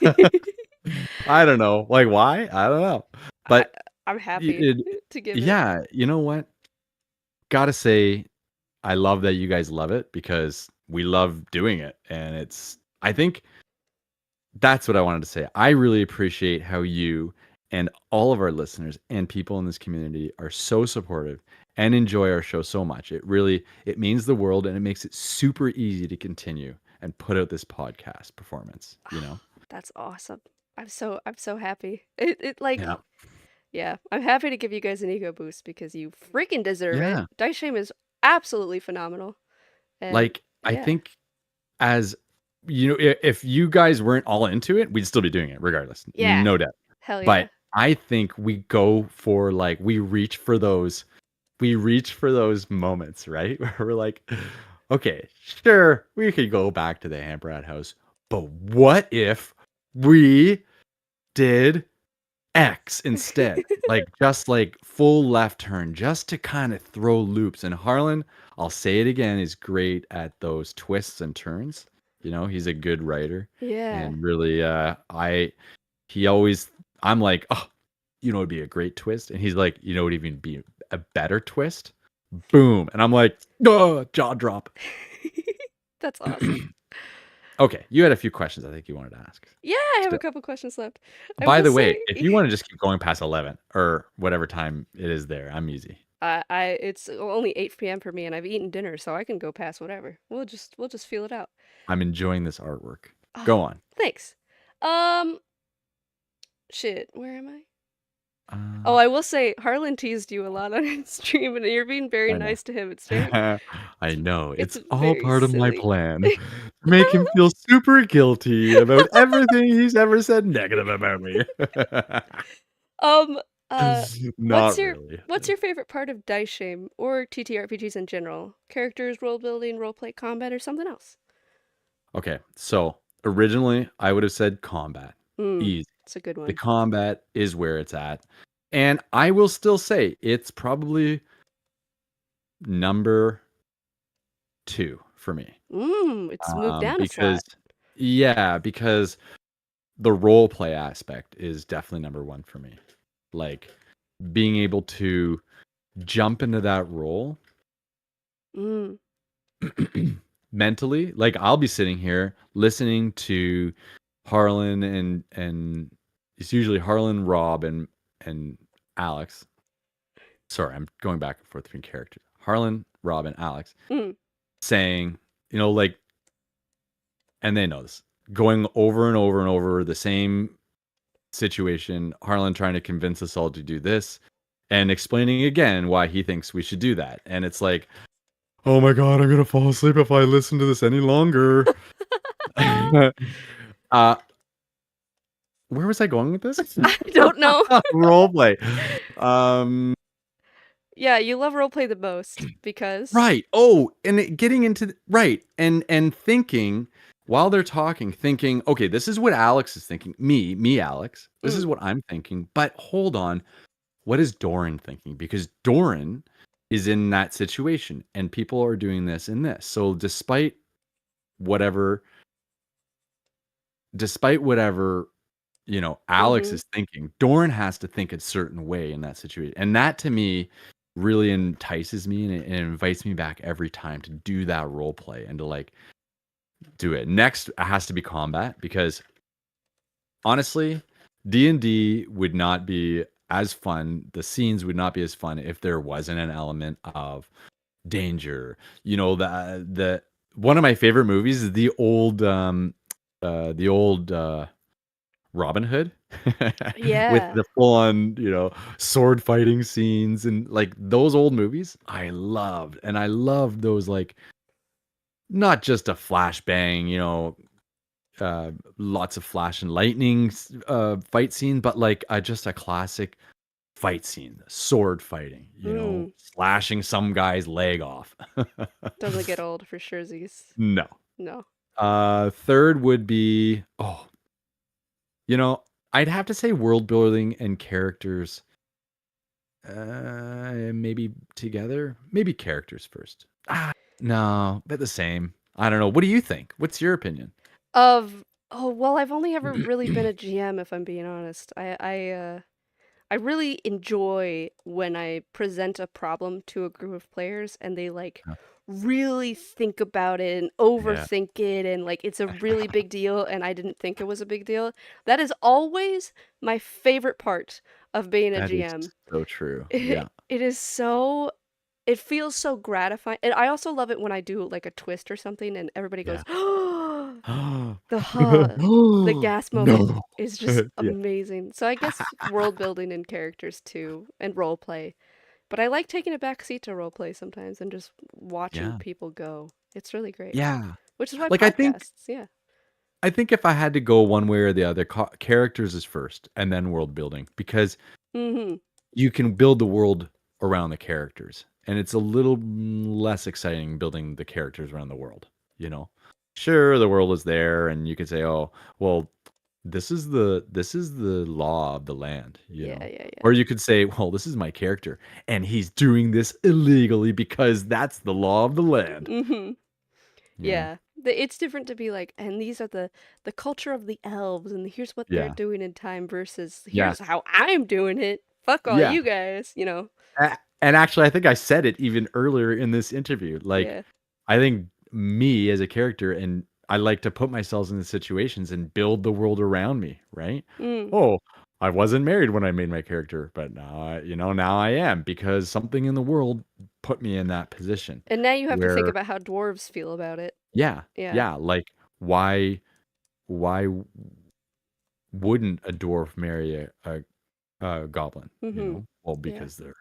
I don't know. Like why? I don't know. I But I'm happy it, to give it. yeah, you know what? Gotta say I love that you guys love it because we love doing it, and I think that's what I wanted to say. I really appreciate how you and all of our listeners and people in this community are so supportive and enjoy our show so much. It means the world, and it makes it super easy to continue and put out this podcast performance, you know? That's awesome. I'm so happy. It like Yeah. yeah, I'm happy to give you guys an ego boost because you freaking deserve it. Yeah. Dice Shame is absolutely phenomenal. And Like, I yeah. think as if you guys weren't all into it, we'd still be doing it regardless. Yeah. No doubt. Hell yeah. But I think we go for like we reach for those moments, right? Where we're like, okay, sure, we could go back to the Hamperat house, but what if we did X instead? Like just like full left turn, just to kind of throw loops. And Harlan, I'll say it again, is great at those twists and turns. He's a good writer. Yeah. And really, he always, I'm like, oh, it'd be a great twist. And he's like, it'd even be a better twist. Boom. And I'm like, oh, jaw drop. That's awesome. Okay. You had a few questions I think you wanted to ask. Yeah, I have a Still. couple questions left. I By will the way, say if you want to just keep going past 11 or whatever time it is there, I'm easy. it's only 8 p.m. for me and I've eaten dinner, so I can go past whatever. We'll just feel it out. I'm enjoying this artwork. Oh, Go on. thanks. Um shit, where am I? Oh, Uh, I will say Harlan teased you a lot on his stream and you're being very I know. nice to him. It's very I know. it's It's all very part of my silly. plan to make him feel super guilty about everything he's ever said negative about me. Um, uh, what's Not your really. what's your favorite part of Dice Shame or TTRPGs in general? Characters, role building, roleplay, combat, or something else? Okay, so originally I would have said combat. Hmm, Easy. it's a good The one. combat is where it's at. And I will still say it's probably number 2 for me. It's moved down a Because slot. yeah, because the role play aspect is definitely number 1 for me. Like being able to jump into that role Mm, mentally. Like I'll be sitting here listening to Harlan and it's usually Harlan, Rob, and Alex. Sorry, I'm going back and forth between characters. Harlan, Rob, and Alex mm, saying, like, and they know this, going over and over and over the same situation. Harlan trying to convince us all to do this, and explaining again why he thinks we should do that. And it's like, oh my god, I'm gonna fall asleep if I listen to this any longer. uh, where was I going with this? I don't know. Role play. Um, Yeah, you love roleplay the most because right. Oh, and getting into right and thinking while they're talking, thinking, okay, this is what Alex is thinking. Me, Alex. This mm, is what I'm thinking. But hold on, what is Doran thinking? Because Doran is in that situation, and people are doing this and this. So whatever, despite whatever Alex mhm, is thinking, Doran has to think a certain way in that situation. And that to me really entices me, and it invites me back every time to do that role play and to like do it. Next, it has to be combat because honestly, D&D would not be as fun. The scenes would not be as fun if there wasn't an element of danger. The one of my favorite movies is the old Robin Hood with yeah. the full on, sword fighting scenes and like those old movies I loved. And I loved those like not just a flashbang, lots of flash and lightning fight scene, but like just a classic fight scene, sword fighting, Mm, slashing some guy's leg off. doesn't get old for sure, Z's. No. No. Third would be you know, I'd have to say world building and characters maybe together. Maybe characters first. No, they're the same. I don't know. What do you think? What's your opinion? Oh, well, I've only ever really been a GM if I'm being honest. I really enjoy when I present a problem to a group of players and they like really think about it and Yeah. overthink it and like it's a really big deal and I didn't think it was a big deal. That is always my favorite part of being a That is GM. so true. It, Yeah. it is so it feels so gratifying. And I also love it when I do like a twist or something and everybody goes, Yeah. "Oh, the the No. gas moment is just Yeah. amazing." So I guess world building and characters too and role play. But I like taking a back seat to role play sometimes and just watching Yeah. people go. It's really great. Yeah. Which is why Like, podcasts, yeah. I think if I had to go one way or the other, characters is first and then world building because Mhm. you can build the world around the characters, and it's a little less exciting building the characters around the world, you know? Sure, the world is there, and you could say, "Oh, well, this is the law of the land," you Yeah, know? yeah, yeah. Or you could say, "Well, this is my character, and he's doing this illegally because that's the law of the land," Mhm. you know? Yeah. It's different to be like, and these are the culture of the elves, and here's what they're Yeah. doing in time versus Yeah. here's how I'm doing it. Fuck all Yeah. you guys, you know. And actually, I think I said it even earlier in this interview. Like, Yeah. I think me as a character, and I like to put myself in the situations and build the world around me, right? Mm. Oh, I wasn't married when I made my character, but now now I am because something in the world put me in that position And now you have to think where, about how dwarves feel about it. yeah, Yeah. yeah, like why wouldn't a dwarf marry a goblin? Mhm. Well, Yeah. because they're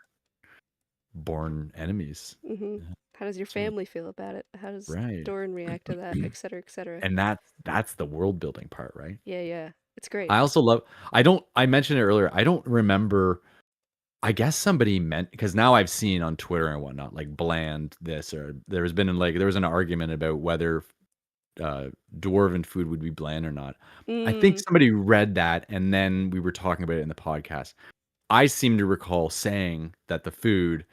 born enemies. Mhm. Yeah, How does your so family feel about it? How does right. Doran react to that, et cetera, et cetera? And that's the world building part, right? Yeah, yeah. It's great. I also love I mentioned it earlier, I don't remember, I guess somebody meant because now I've seen on Twitter and whatnot, like bland this, or there was an argument about whether uh dwarven food would be bland or not. I think Mm. somebody read that and then we were talking about it in the podcast. I seem to recall saying that the food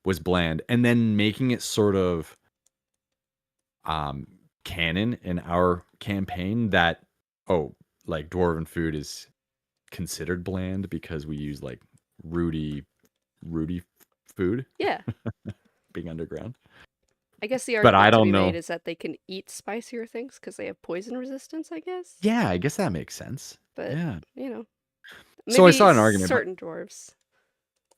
was bland and then making it sort of um canon in our campaign that, oh, like dwarven food is considered bland because we use like rooty rooty food Yeah. being underground. I guess the But I argument to don't be made know. is that they can eat spicier things because they have poison resistance, I guess. Yeah, I guess that makes sense. But, Yeah. you know, So I maybe saw an argument, but certain dwarves.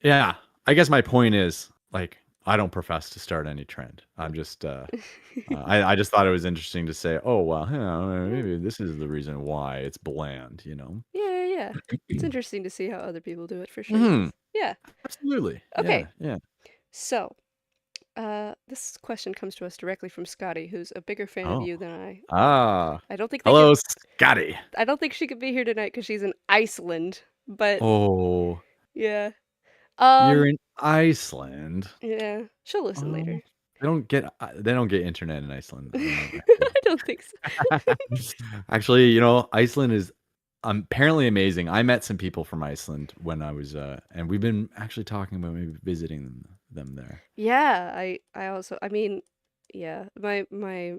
yeah, I guess my point is like I don't profess to start any trend. I'm just I just thought it was interesting to say, oh well, Yeah, maybe this is the reason why it's bland. yeah, yeah. Yeah. It's interesting to see how other people do it for sure. Hmm. Yeah. Absolutely. Okay. Yeah. Yeah. So, this question comes to us directly from Scotty, who's a bigger fan of Oh. you than I. Ah. I don't think they Hello, could. Scotty. I don't think she could be here tonight because she's in Iceland. But Oh, yeah. you're Um. in Iceland. Yeah. She'll listen Oh, later. they don't get internet in Iceland. I don't think so. Actually, Iceland is apparently amazing. I met some people from Iceland when I was and we've been actually talking about maybe visiting them there. Yeah. I also. I mean, yeah. My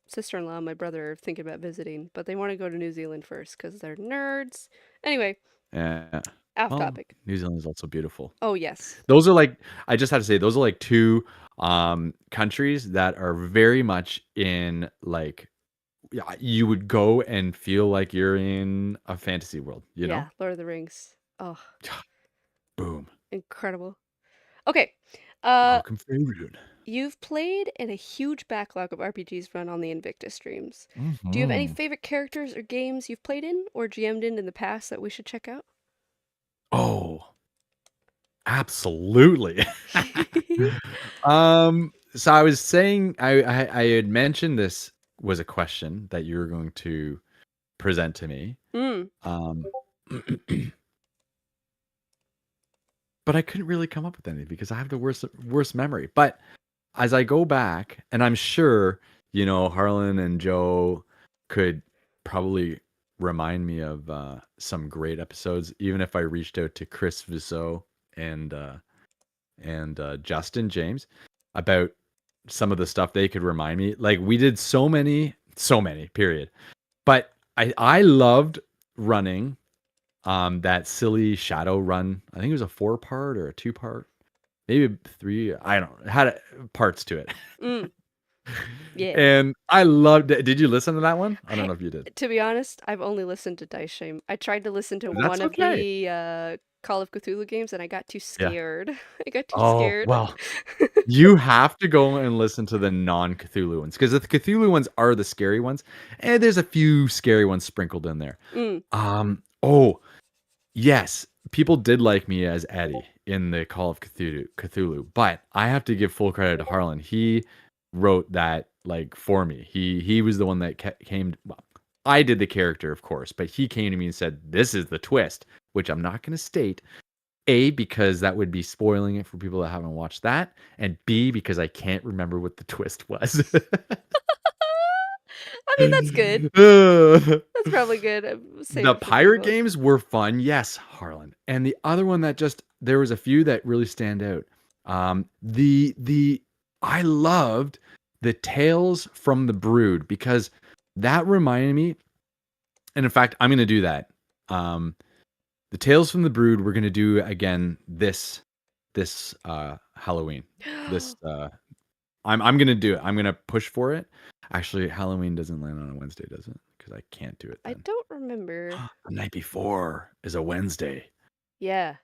sister-in-law and my brother are thinking about visiting, but they want to go to New Zealand first because they're nerds. Anyway, Yeah. off Well, topic. New Zealand is also beautiful. Oh yes. Those are like I just have to say those are like two countries that are very much in like, yeah, you would go and feel like you're in a fantasy world, you know? Yeah. Lord of the Rings. Oh, Boom. incredible. Okay. Uh, Welcome favorite. you've played in a huge backlog of RPGs run on the Invictus streams. Do you have any Mhm. favorite characters or games you've played in or GM'd in the past that we should check out? Oh, absolutely. So I was saying I had mentioned this was a question that you were going to present to me. Mm. Um, but I couldn't really come up with anything because I have the worst memory. But as I go back, and I'm sure, Harlan and Joe could probably remind me of some great episodes, even if I reached out to Chris Visso and Justin James about some of the stuff they could remind me. Like we did so many, period. But I loved running that silly shadow run. I think it was a 4-part or a 2-part. maybe 3. I don't know. Had parts to it. Mm, yeah. And I loved it. Did you listen to that one? I don't I know if you did. To be honest, I've only listened to Dice Shame. I tried to listen to That's one of okay. the Call of Cthulhu games and I got too Yeah. scared. I got too Oh, scared. well, you have to go and listen to the non-Cthulhu ones because the Cthulhu ones are the scary ones, and there's a few scary ones sprinkled in there. Mm. Oh, yes, people did like me as Eddie in the Call of Cthulhu, but I have to give full credit to Harlan. He wrote that, like, for me. He was the one that came well, I did the character, of course, but he came to me and said, "This is the twist," which I'm not gonna state. A, because that would be spoiling it for people that haven't watched that, and B, because I can't remember what the twist was. I mean, that's good. Uh, That's probably good. Save the it for pirate people. games were fun, yes, Harlan. And the other one that just there was a few that really stand out. The I loved the Tales from the Brood because that reminded me, and in fact, I'm gonna do that. Um, the Tales from the Brood we're gonna do again this Halloween. This I'm gonna do it. I'm gonna push for it. Actually, Halloween doesn't land on a Wednesday, does it? Because I can't do it I then. don't remember. The night before is a Wednesday. Yeah.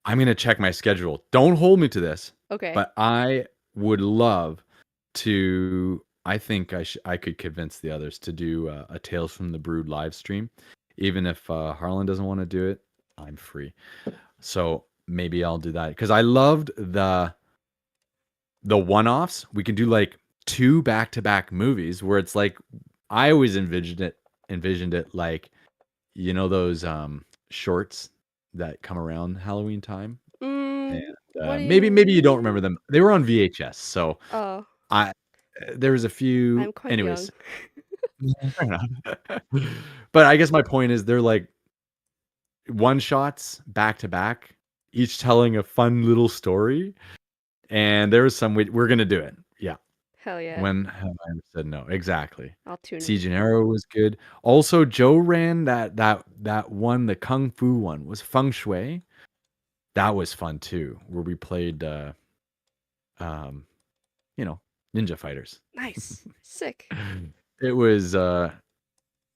I'm gonna check my schedule. Don't hold me to this, Okay. but I would love to. I think I could convince the others to do a Tales from the Brood live stream, even if Harlan doesn't want to do it. I'm free, so maybe I'll do that because I loved the one-offs. We can do like 2 back-to-back movies where it's like I always envisioned it like, those, shorts that come around Halloween time? And, What do you maybe you don't mean? remember them. They were on VHS, so Oh, I there was a few I'm quite young. anyways. Yeah, fair enough. But I guess my point is they're like one shots back to back, each telling a fun little story, and there was some we're gonna do it. Yeah. Hell yeah. When have I ever said no? Exactly. I'll tune in. Siege and Arrow was good. Also, Joe ran that one, the kung fu one was Feng Shui. That was fun too, where we played um, you know, ninja fighters. Nice. Sick. It was yeah,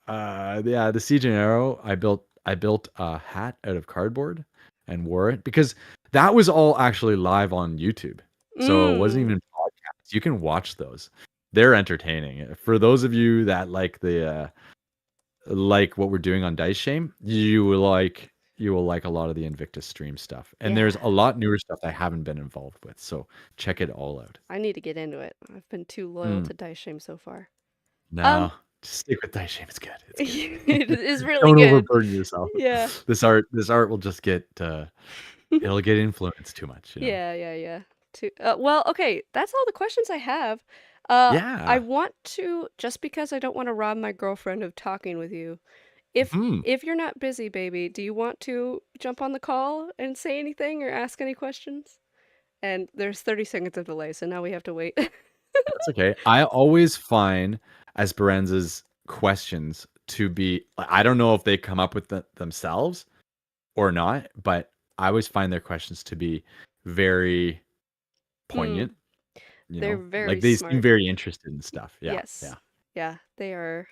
the Siege and Arrow, I built a hat out of cardboard and wore it because that was all actually live on YouTube. So it wasn't Mm. even podcasts. You can watch those. They're entertaining. For those of you that like what we're doing on Dice Shame, you will like a lot of the Invictus stream stuff. And Yeah. there's a lot newer stuff I haven't been involved with. So check it all out. I need to get into it. I've been too loyal Mm, to Dice Shame so far. Um, no, just stick with Dice Shame. It's good. It's good. it is really Don't good. overburden yourself. Yeah. This art will just get it'll get influenced too much. Yeah, yeah, yeah. Well, okay, that's all the questions I have. I Yeah. want to, just because I don't want to rob my girlfriend of talking with you. If Mhm. if you're not busy, baby, do you want to jump on the call and say anything or ask any questions? And there's 30 seconds of delay, so now we have to wait. That's okay. I always find Esperanza's questions to be I don't know if they come up with themselves or not, but I always find their questions to be very Mm, poignant, they're very like they seem smart. very interested in stuff. Yeah, Yes. yeah. Yeah, they are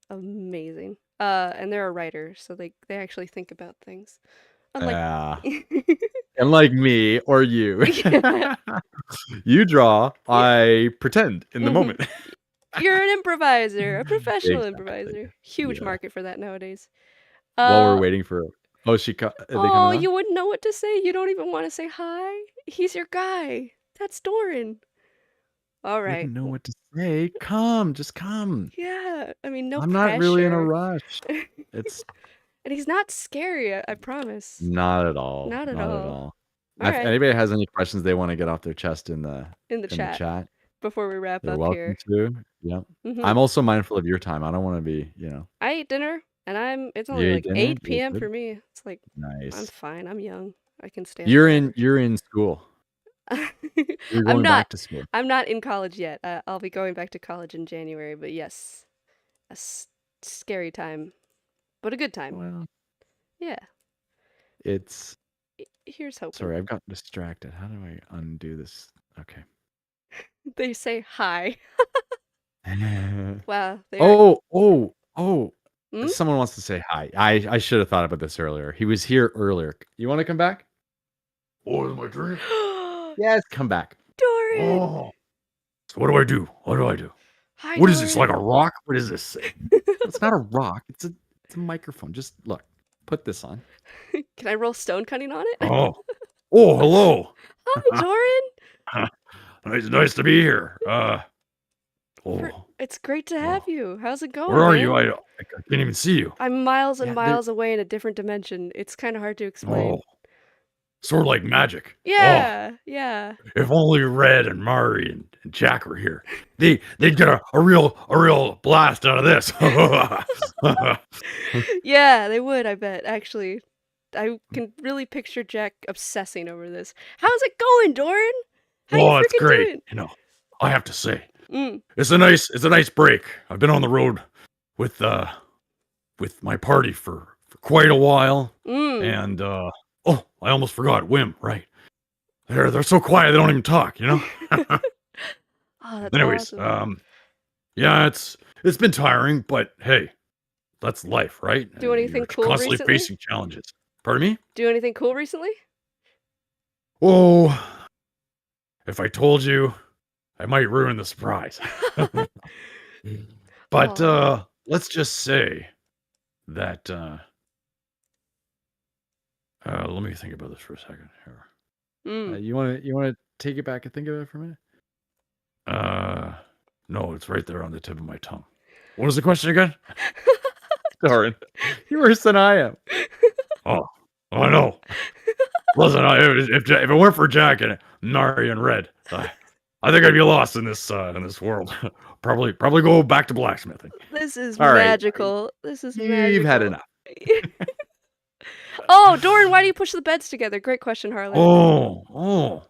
amazing. And they're a writer, so they actually think about things. Unlike Yeah. And like me or you. Yeah. You draw, Yeah. I pretend in the Mhm. moment. You're an improviser, a professional Exactly. improviser. Huge Yeah. market for that nowadays. While we're Uh, waiting for oh, are they oh, coming on? you wouldn't know what to say. You don't even want to say hi. He's your guy. That's Doran. All right. Wouldn't know what to say. Come, just come. Yeah. I mean, no I'm not really in a pressure. rush. It's And he's not scary, I promise. not at all, Not at not at all. all. All If right. anybody has any questions they wanna get off their chest in the In the in the chat chat, before we wrap they're up welcome here. to. Yep. Mhm. I'm also mindful of your time. I don't wanna be, I ate dinner and it's you only ate like dinner? 8 You're p.m. good? for me. It's like I'm Nice. fine. I'm young. I can stay up You're in forever. you're in school. You're I'm going not. back to school. I'm not in college yet. I'll be going back to college in January, but yes, a scary time, but a good time. Well, Yeah. it's Here's hoping. Sorry, I've got distracted. How do I undo this? Okay. They say hi. Wow, they are. Oh. Hmm? Someone wants to say hi. I should have thought about this earlier. He was here earlier. You want to come back? Oh, is my drink? Yes, come back. Doran! Oh. So what do I do? What do I do? Hi, What is this? Like Doran. a rock? What is this thing? It's not a rock. It's a microphone. Just look. Put this on. Can I roll stone cutting on it? Oh. Oh, hello. Hi, Doran. Nice to be here. It's great to have you. How's it going, Where are man? you? I can't even see you. I'm miles and Yeah, miles away in a different dimension. It's kind of hard to explain. Oh, sort of like magic. Oh, Yeah, yeah. if only Red and Mari and Jack were here. They'd get a real blast out of this. Yeah, they would, I bet, actually. I can really picture Jack obsessing over this. How's it going, Doran? How you Oh, it's freaking great. doing? You know, I have to say, Mm. it's a nice break. I've been on the road with my party for quite a while, and oh, I almost forgot Wim. Right, they're so quiet they don't even talk. You know. Oh, that's Anyways, awesome. yeah, it's been tiring, but hey, that's life, right? Do anything You're cool constantly recently? facing challenges. Pardon me? Do anything cool recently? Oh, if I told you, I might ruin the surprise. But Aw. let's just say that let me think about this for a second here. Mm. You want to take it back and think about it for a minute? No, it's right there on the tip of my tongue. What was the question again? Darn, you're worse than I am. Oh, I know. Listen, if it weren't for Jack and Nari and Red, I think I'd be lost in this world. probably go back to blacksmithing. This is All right, magical. This is you've had magical. enough. Oh, Doran, why do you push the beds together? Great question, Harlan. Oh.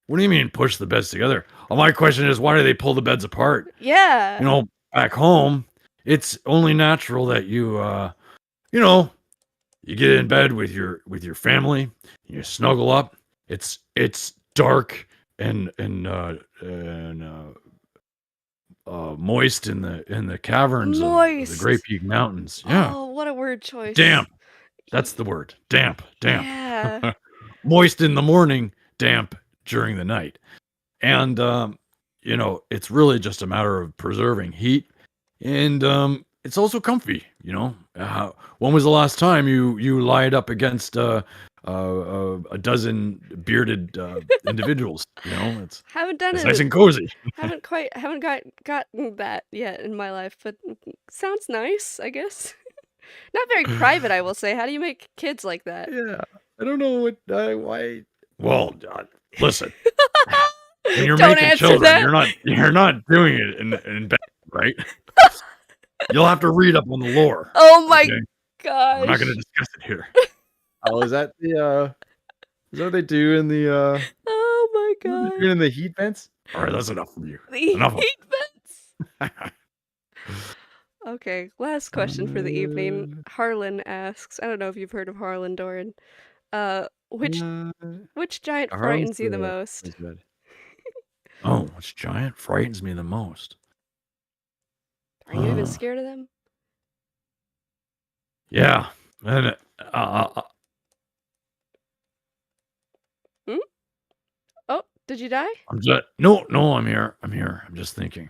What do you mean push the beds together? Well, my question is, why do they pull the beds apart? Yeah. You know, back home, it's only natural that you you get in bed with your family, you snuggle up. It's dark and moist in the caverns of the Great Moist. Peak Mountains. Yeah, Oh, what a word choice. damp. That's the word. Damp. Yeah. Moist in the morning, damp during the night. And it's really just a matter of preserving heat, and it's also comfy. When was the last time you lied up against a dozen bearded individuals? Haven't done It's it. nice and cozy. Haven't gotten that yet in my life, but sounds nice, I guess. Not very private, I will say. How do you make kids like that? Yeah, I don't know why. Well, listen, when you're Don't making answer children, that. you're not doing it in bed, right? You'll have to read up on the lore. Oh my Okay? We're not going to gosh. discuss it here. Oh, is that what they do in the Oh my what are they god. doing in the heat vents? All right, that's enough from you. The Enough of heat vents. Okay, last question for the evening. Harlan asks, I don't know if you've heard of Harlan, Doran. Which giant Harlem's frightens you the most? good. Oh, which giant frightens me the most? Are you even scared of them? Yeah, and Hmm? Oh, did you die? no, I'm here. I'm just thinking.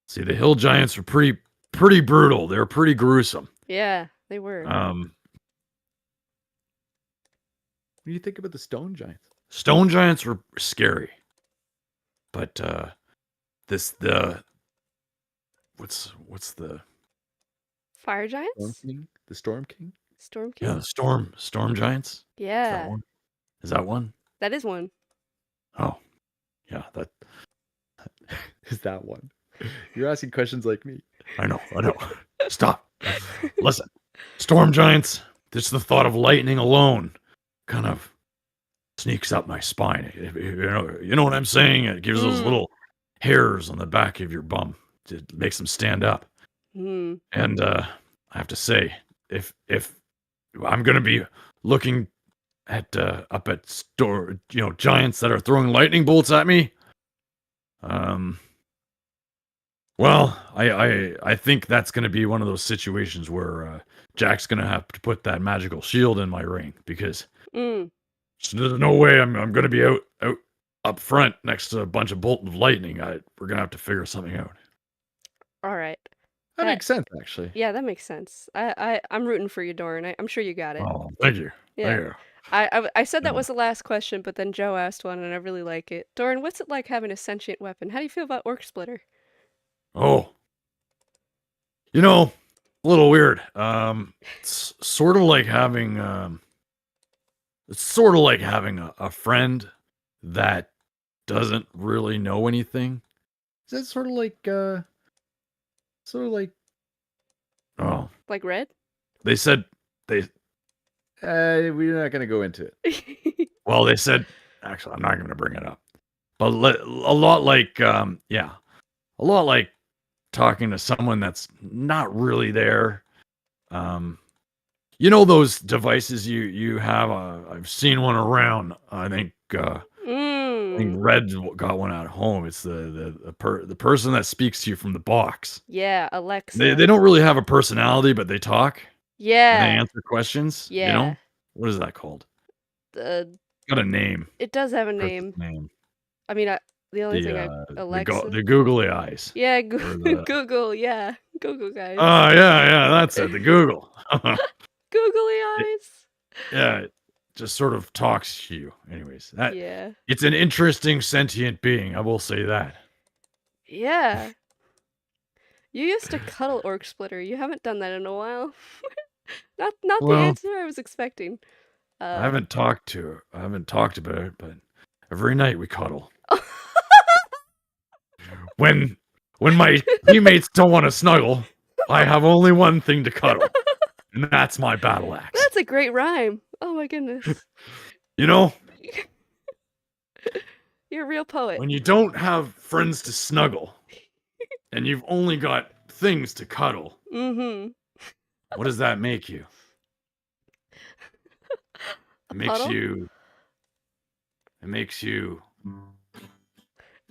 See, the hill giants are pretty brutal. They're pretty gruesome. Yeah, they were. What do you think about the stone giants? Stone giants were scary, but what's the Fire Storm giants? King? The Storm King? Storm Yeah, King? the storm giants. Is that Yeah, one? Is that one? that is one. Oh, yeah, that is that one. You're asking questions like me. I know. Stop. Listen, storm giants. Just the thought of lightning alone kind of sneaks up my spine. You know what I'm saying? It gives those little hairs on the back of your bum. It makes them stand up. Hmm. And I have to say, if I'm gonna be looking up at store, giants that are throwing lightning bolts at me. Um, well, I think that's gonna be one of those situations where Jack's gonna have to put that magical shield in my ring because Mm. there's no way I'm gonna be out up front next to a bunch of bolt of lightning. We're gonna have to figure something out. All right. That That makes sense, actually. Yeah, that makes sense. I'm rooting for you, Doran. I'm sure you got it. Oh, thank you, Yeah. thank you. I said that Yeah. was the last question, but then Joe asked one, and I really like it. Doran, what's it like having a sentient weapon? How do you feel about Orc Splitter? Oh, a little weird. It's sort of like having a friend that doesn't really know anything. Is that sort of like oh, Like red? they said they we're not gonna go into it. Well, they said actually I'm not gonna bring it up. But a lot like yeah, a lot like talking to someone that's not really there. Um those devices you have, I've seen one around. I think Mm. Red got one at home. It's the person that speaks to you from the box. Yeah, They Alexa. don't really have a personality, but they talk and they Yeah. answer questions, Yeah. What is that called? Uh, Got a name. it does have a Person's name. name. I mean, the only The, thing I uh, Alexa. the googly eyes Yeah, or the Google. Yeah, Google guys. oh, yeah, that's it, the Google. Googly It eyes. yeah, it just sort of talks to you. Anyways, Yeah. it's an interesting sentient being, I will say that. Yeah. You used to cuddle Orc Splitter. You haven't done that in a while. Not the Well, answer I was expecting. I Uh. haven't talked to her. I haven't talked about it, but every night we cuddle. When my teammates don't want to snuggle, I have only one thing to cuddle, and that's my battle axe. That's a great rhyme. Oh my goodness. You know, You're a real poet. when you don't have friends to snuggle and you've only got things to cuddle, Mm-hmm. what does that make you? A It makes puddle? you it makes you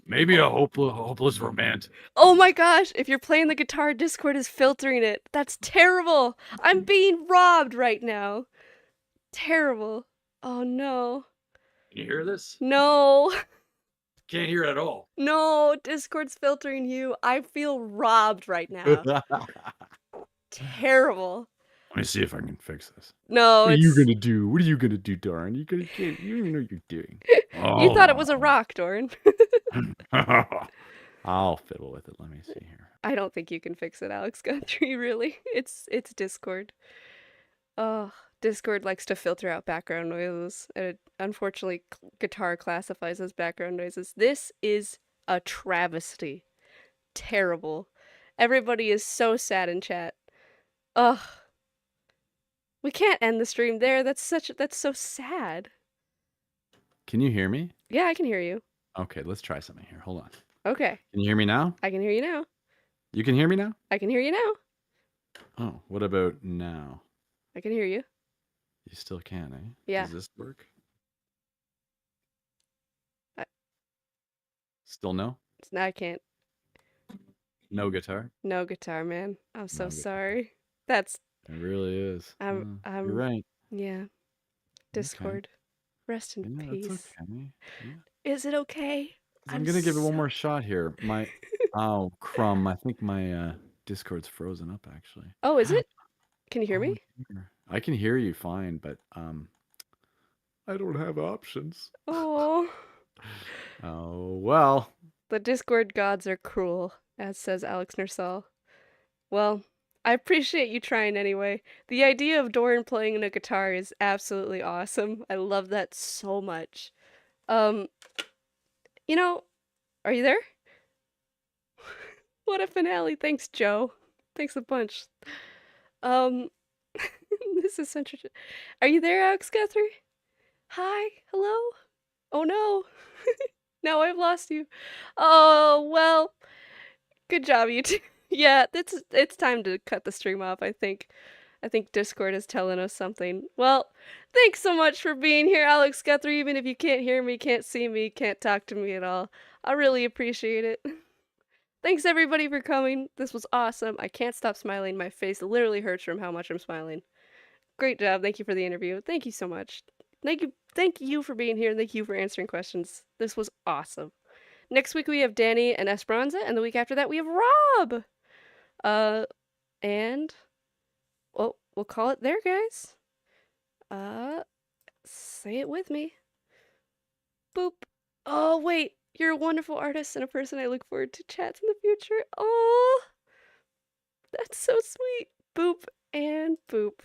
maybe a hopeless romantic. Oh my gosh, if you're playing the guitar, Discord is filtering it. That's terrible. I'm being robbed right now. Terrible. Oh no. Can you hear this? No. Can't hear it at all. No, Discord's filtering you. I feel robbed right now. Let Terrible. me see if I can fix this. No, What are you it's. gonna do? What are you gonna do, Darn? You don't even know what you're doing. You thought it Oh, was a rock, Doran. I'll fiddle with it. Let me see here. I don't think you can fix it, Alex Guthrie, really. It's Discord. Oh, Discord likes to filter out background noises. And unfortunately, guitar classifies as background noises. This is a travesty. Terrible. Everybody is so sad in chat. Ugh. We can't end the stream there. That's so sad. Can you hear me? Yeah, I can hear you. Okay, let's try something here. Hold on. Okay. Can you hear me now? I can hear you now. You can hear me now? I can hear you now. Oh, what about now? I can hear you. You still can, eh? Yeah. Does this work? I, Still no? Now I can't. No guitar? No guitar, man. I'm so No guitar. sorry. That's. It really is. I'm. You're right. Yeah. Discord. Rest in Yeah, peace. that's okay. Yeah. Is it okay? I'm gonna give it one more shot here. Oh crumb! I think my Discord's frozen up actually. Oh, is it? Can you hear me? Dear. I can hear you fine, but I don't have options. Oh. Oh well. The Discord gods are cruel, as says Alex Nersal. Well, I appreciate you trying anyway. The idea of Doran playing a guitar is absolutely awesome. I love that so much. You know, are you there? What a finale. Thanks, Joe. Thanks a bunch. This is such a... Are you there, Alex Guthrie? Hi? Hello? Oh no. Now I've lost you. Oh, well. Good job, you two. Yeah, it's time to cut the stream off, I think. I think Discord is telling us something. Well, thanks so much for being here, Alex Guthrie, even if you can't hear me, can't see me, can't talk to me at all. I really appreciate it. Thanks everybody for coming. This was awesome. I can't stop smiling. My face literally hurts from how much I'm smiling. Great job. Thank you for the interview. Thank you so much. Thank you for being here and thank you for answering questions. This was awesome. Next week we have Danny and Esperanza, and the week after that we have Rob. And well, we'll call it there, guys. Say it with me. Boop. Oh, wait. You're a wonderful artist and a person I look forward to chats in the future. Oh, that's so sweet. Boop and boop.